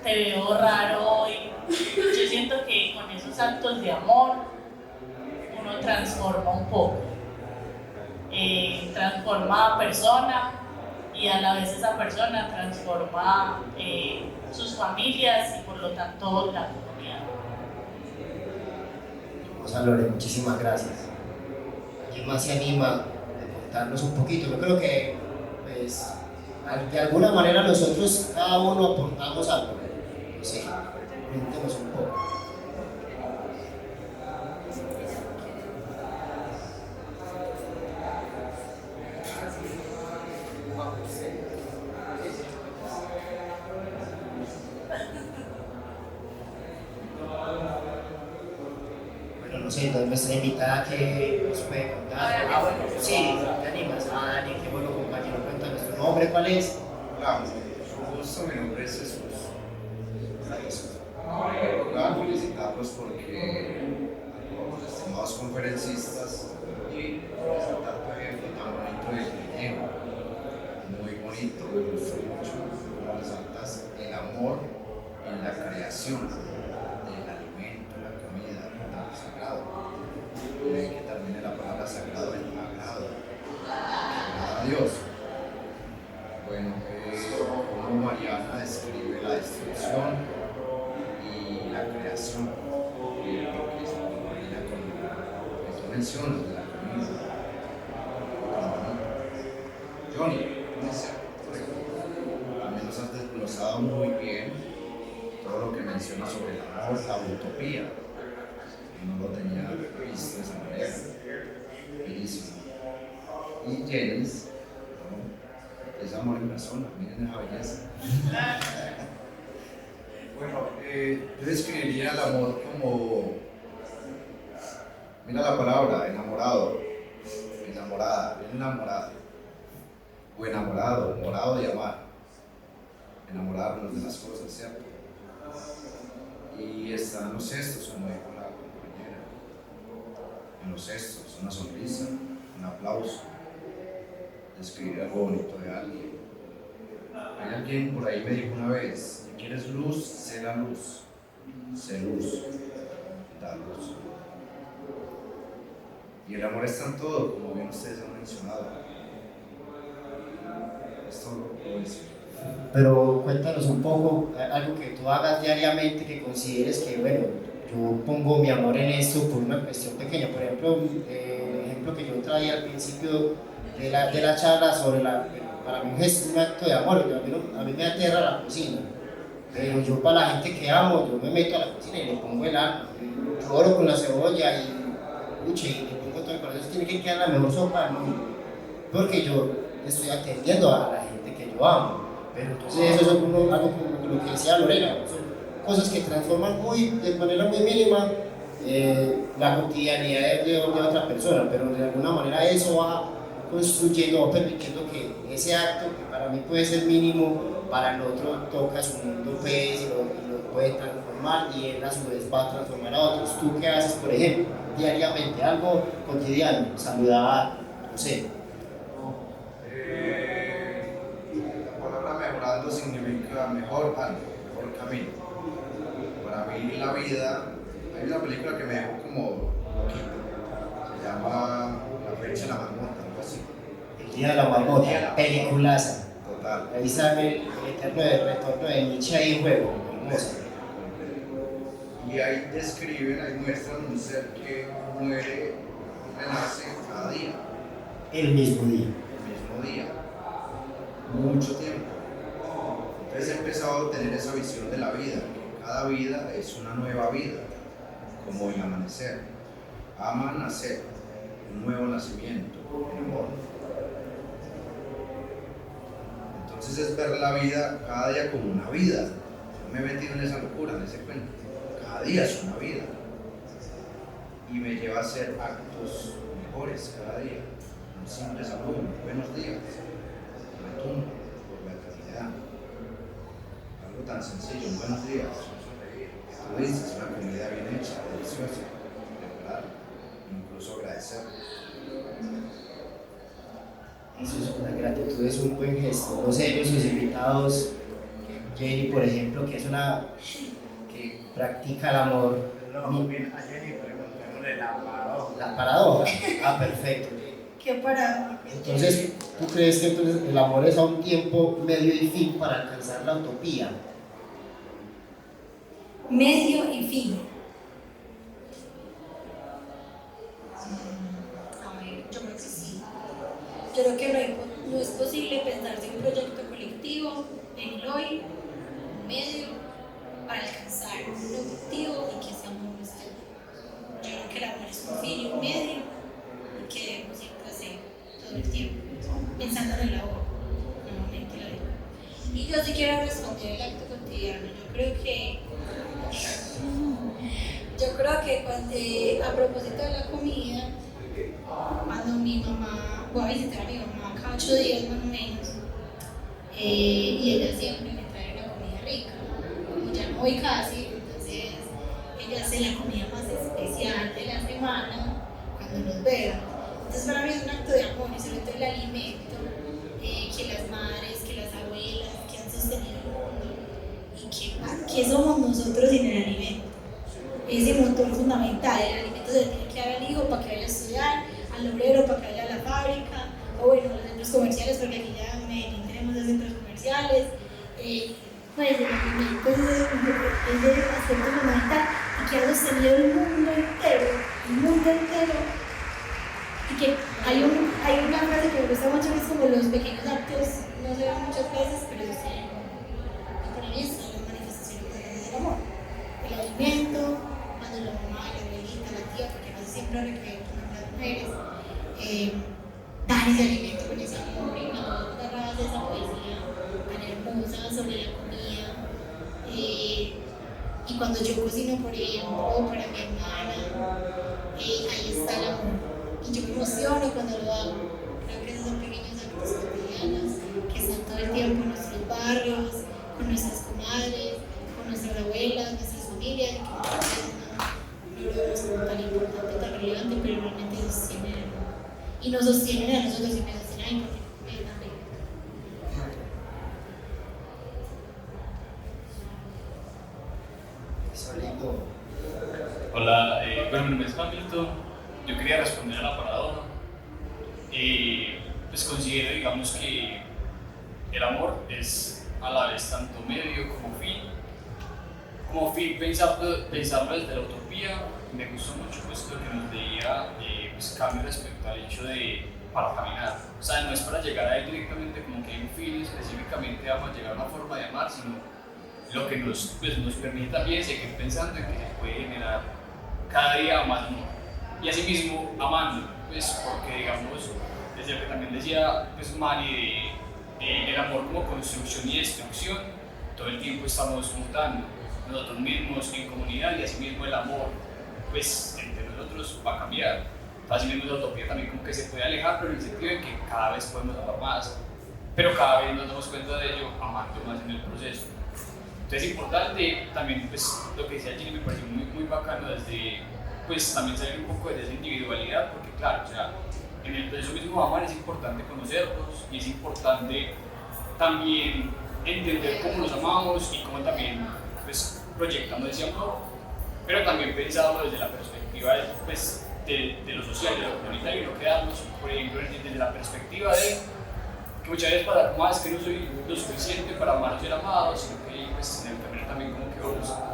S11: te veo raro hoy. Yo siento que con esos actos de amor uno transforma un poco, transforma a persona y a la vez esa persona transforma sus familias y por lo tanto la comunidad.
S1: Rosa Lore, muchísimas gracias. ¿Quién más se anima a contarnos un poquito? Yo creo que pues, de alguna manera nosotros cada uno aportamos algo. No sé, comentemos un poco. Bueno, no sé, entonces nuestra invitada que nos puede contar. Ah, bueno, sí, te animas. Ah, Dani, qué bueno compañero, cuéntanos tu nombre, ¿cuál es?
S12: Hola, mucho gusto, mi nombre es Jesús. Quiero felicitarlos porque a todos los estimados conferencistas y presentar tu ejemplo tan bonito del Diego. Muy bonito, me gustó mucho cómo resaltas el amor en la creación del alimento, la comida, lo sagrado. Que termine la palabra sagrado en agrado. Agrada a Dios. Bueno, como Mariana describe la destrucción y la creación, porque se combina con lo que tú mencionas de la comida. Johnny, también nos has desglosado muy bien todo lo que mencionas sobre el amor, la utopía. No lo tenía visto de esa manera. Bellísimo. Y Jennings, ¿no? Es amor en persona, miren esa belleza. Bueno, yo describiría el amor como, mira la palabra, enamorado, enamorada, bien enamorada, o enamorado, morado de amar, enamorarnos de las cosas, ¿cierto? Y están los gestos, como dijo la compañera, en los gestos, una sonrisa, un aplauso, describir algo bonito de alguien. Hay alguien por ahí me dijo una vez, si quieres luz, sé la luz, sé luz, da luz. Y el amor está en todo, como bien ustedes han mencionado. Esto lo es.
S1: Pero cuéntanos un poco, algo que tú hagas diariamente que consideres que, bueno, yo pongo mi amor en esto por una cuestión pequeña. Por ejemplo, el ejemplo que yo traía al principio de la charla sobre para mí es un acto de amor. A mí me aterra la cocina, pero yo para la gente que amo, yo me meto a la cocina y le pongo el alma. Yo oro con la cebolla y le pongo todo el corazón. Tiene que quedar la mejor sopa del mundo, porque yo estoy atendiendo a la gente que yo amo. Pero entonces eso es algo como lo que decía Lorena, son cosas que transforman de manera muy mínima la cotidianidad de otra persona, pero de alguna manera eso va construyendo o permitiendo que ese acto, que para mí puede ser mínimo, para el otro toca su mundo pues, y lo puede transformar, y él a su vez va a transformar a otros. ¿Tú qué haces, por ejemplo, diariamente, algo cotidiano, saludar, no sé?
S12: Mejorando significa mejor algo, mejor camino. Para mí la vida, hay una película que me dejó como loquito, se llama La fecha de la marmota, algo así.
S1: El día de la marmota, peliculaza.
S12: Total.
S1: Ahí sale el eterno retorno de Nietzsche ahí en juego, hermosa.
S12: Y ahí describen, ahí muestran un ser que muere, renace cada día.
S1: El mismo día.
S12: El mismo día. Mucho tiempo. Entonces he empezado a tener esa visión de la vida, que cada vida es una nueva vida, como el amanecer. Ama nacer, un nuevo nacimiento, el amor. Entonces es ver la vida cada día como una vida. Yo me he metido en esa locura, en ese cuento. Cada cada día es una vida y me lleva a hacer actos mejores cada día. Un simple saludo, buenos días, me tumbo por la eternidad. Algo tan sencillo, un buenos días, un sonreír. Tú dices, una comida bien hecha, deliciosa, preparar, incluso agradecer.
S1: Eso es una gratitud, es un buen gesto. No sé, nuestros invitados, Jenny, por ejemplo, que es una que practica el amor.
S3: No, bien, a Jenny preguntémosle la paradoja.
S1: La paradoja. Ah, perfecto.
S5: ¿Qué paradoja?
S1: Entonces, ¿tú crees que entonces el amor es a un tiempo, medio y fin para alcanzar la utopía?
S5: Medio y fin. A ver, yo creo que sí. Yo creo que no es posible pensarse en un proyecto colectivo en el hoy, un medio, para alcanzar un objetivo y que ese amor no esté. Yo creo que el amor es un fin y un medio y que debemos siempre hacer todo el tiempo, pensando en el amor. Nuevamente lo digo. Y yo sí quiero responder el acto cotidiano. Yo creo que cuando, a propósito de la comida, cuando mi mamá, voy a visitar a mi mamá cada 8 días más o menos, y ella siempre me trae una comida rica. Como ya no voy casi, entonces ella hace la comida más especial de la semana cuando nos vea. Entonces para mí es un acto de amor y sobre todo el alimento que las madres, que las abuelas, que han sostenido el mundo y que somos nosotros sin el alimento. Ese motor fundamental, el alimento se le tiene que dar al hijo para que vaya a estudiar, al obrero para que vaya a la fábrica, o bueno, a los centros comerciales, porque aquí ya en Medellín tenemos los centros comerciales. Pues el alimento es el aspecto fundamental y que ha sostenido el mundo entero. Y que hay una frase que me gusta mucho que es como los pequeños actos, no se ven muchas veces, pero sostienen. Y para mí es la manifestación del amor. El alimento, cuando la mamá, la abuelita, la tía, porque casi siempre recrean las mujeres, dan ese alimento con ese amor y no agarradas de esa poesía tan hermosa sobre la comida. Y cuando yo cocino, por ejemplo, para mi hermana, ahí está el amor. Y yo me emociono cuando lo hago. Creo que esos son pequeños actos cotidianos que están todo el tiempo en nuestros barrios, con nuestras comadres, con nuestras abuelas, nuestras familias, que muchas veces no lo vemos como tan importante, tan relevante, pero realmente sostienen el mundo. Y nos sostienen a nosotros y me sostienen a mí porque me también.
S13: Hola, bueno, mi nombre es Hamilton. Yo quería responder a la paradoja. Pues considero, digamos, que el amor es a la vez tanto medio como fin. Como fin, pensarlo desde la utopía, me gustó mucho pues, lo que nos leía pues, Cami respecto al hecho de para caminar. O sea, no es para llegar ahí directamente como que hay un fin específicamente vamos a llegar a una forma de amar, sino lo que nos permite también seguir pensando en que se puede generar cada día más amor. Y asimismo, amando, pues porque digamos, desde lo que también decía pues, Mari, el amor como construcción y destrucción, todo el tiempo estamos mutando nosotros mismos en comunidad y asimismo el amor pues entre nosotros va a cambiar. Asimismo la utopía también como que se puede alejar, pero en el sentido de que cada vez podemos amar más, pero cada vez nos damos cuenta de ello amando más en el proceso. Entonces es importante también pues lo que decía Gini me pareció muy bacano desde pues también salir un poco de esa individualidad, porque claro, o sea, en el proceso mismo de amar es importante conocerlos y es importante también entender cómo los amamos y cómo también pues, proyectamos ese amor, pero también pensarlo desde la perspectiva pues, de lo social, de lo comunitario y no quedarnos, por ejemplo, desde la perspectiva de que muchas veces para más que no soy lo suficiente para amar o ser amado, sino que pues, en el camino también como que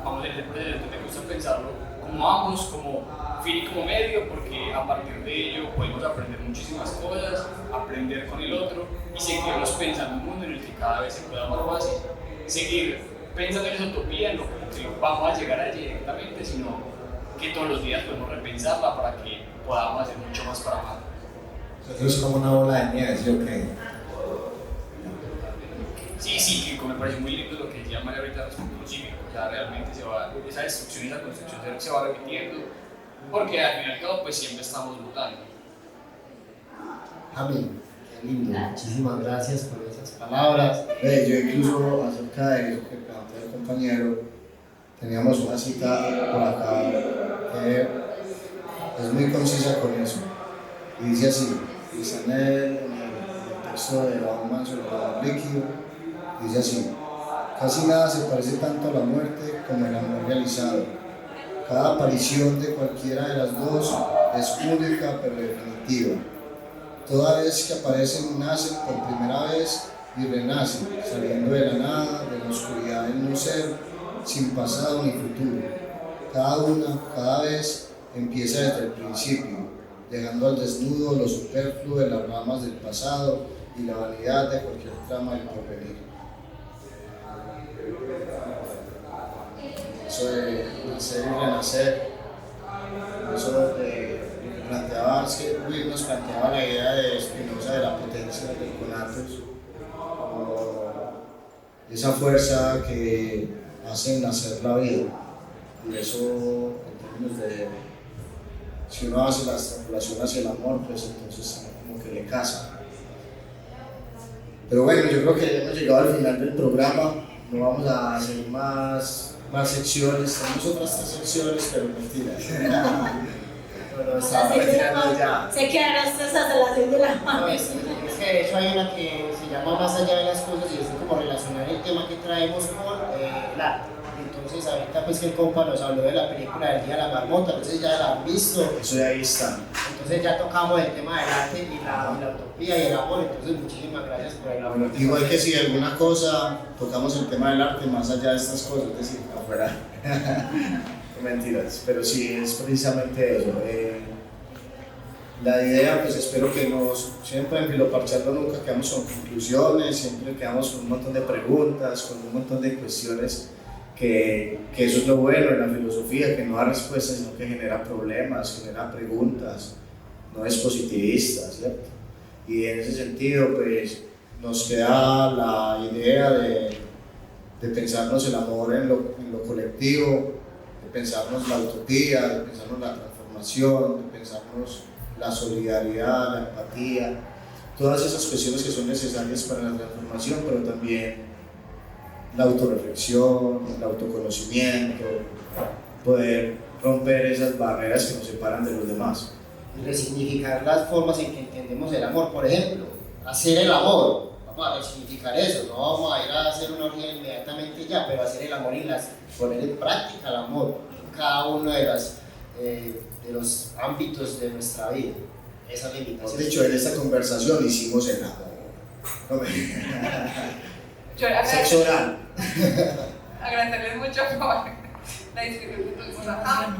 S13: vamos en el proceso, entonces me gusta pensarlo como ambos, como fin y como medio, porque a partir de ello podemos aprender muchísimas cosas, aprender con el otro y seguirnos pensando en un mundo en el que cada vez se pueda amar más y seguir pensando en esa utopía, no como que vamos a llegar allí directamente, sino que todos los días podemos repensarla para que podamos hacer mucho más para amar.
S6: Eso es como una bola de nieve, ¿sí o qué?
S13: Sí, que me pareció muy lindo lo que decía María ahorita respecto a los cívicos. O sea, realmente esa destrucción y esa construcción se va repitiendo, porque al fin y al cabo pues siempre estamos mutando.
S1: Amén. Qué lindo. Muchísimas gracias por esas palabras.
S3: Yo incluso acerca de eso que planteó el compañero, teníamos una cita por acá que es muy concisa con eso. Y dice así, dice en el texto de Bauman sobre el amor líquido, dice así: casi nada se parece tanto a la muerte como el amor realizado. Cada aparición de cualquiera de las dos es única pero definitiva. Toda vez que aparecen, nacen por primera vez y renacen, saliendo de la nada, de la oscuridad del no ser, sin pasado ni futuro. Cada una, cada vez, empieza desde el principio, dejando al desnudo lo superfluo de las ramas del pasado y la vanidad de cualquier trama del porvenir. Eso de nacer y renacer, eso de planteaba, es que Luis nos planteaba la idea de Spinoza de la potencia del conatos, esa fuerza que hace nacer la vida. Y eso, en términos de, si uno hace la extrapolación hacia el amor, pues entonces como que le casa. Pero bueno, yo creo que hemos llegado al final del programa, no vamos a hacer más secciones, tenemos otras 3 secciones, pero mentiras. Pero estaba retirando ya.
S5: Se quedaron ustedes hasta las 6 de la mañana.
S1: No, es que de hecho hay una que se llama Más allá de las cosas y es como relacionar el tema que traemos con el arte. Entonces ahorita pues que el compa nos habló de la película del Día de la Marmota, entonces ya la han visto.
S3: Eso de ahí está.
S1: Entonces ya tocamos el tema del arte y la utopía y el amor, entonces muchísimas gracias por el amor.
S3: Igual que si alguna cosa tocamos el tema del arte más allá de estas cosas, es decir, afuera. Mentiras, pero sí es precisamente eso. La idea, pues espero que siempre en Filoparchando nunca quedamos con conclusiones, siempre quedamos con un montón de preguntas, con un montón de cuestiones, que eso es lo bueno de la filosofía, que no da respuestas, sino que genera problemas, genera preguntas, no es positivista, ¿cierto? Y en ese sentido, pues nos queda la idea de pensarnos el amor en lo colectivo, de pensarnos la utopía, de pensarnos la transformación, de pensarnos la solidaridad, la empatía, todas esas cuestiones que son necesarias para la transformación, pero también la autorreflexión, el autoconocimiento, poder romper esas barreras que nos separan de los demás.
S1: Y resignificar las formas en que entendemos el amor, por ejemplo, hacer el amor. Vamos a resignificar eso, no vamos a ir a hacer una orgía inmediatamente ya, pero hacer el amor y poner en práctica el amor en cada uno de los ámbitos de nuestra vida. Esa es la invitación.
S3: De hecho, en esta conversación hicimos el amor. Sexo oral.
S4: Agradecerles mucho por la discusión que tuvimos acá.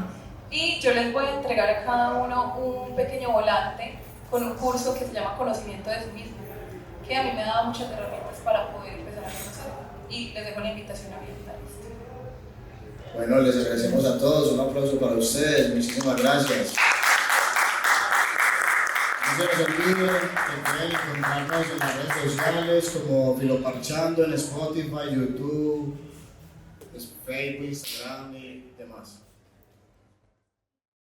S4: Y yo les voy a entregar a cada uno un pequeño volante con un curso que se llama Conocimiento de sí mismo, que a mí me ha dado muchas herramientas para poder empezar a conocer. Y les dejo la invitación abierta.
S3: Bueno, les agradecemos a todos, un aplauso para ustedes, muchísimas gracias. No se les olvide que pueden encontrarnos en las redes sociales como Filoparchando en Spotify, YouTube, Facebook, Instagram y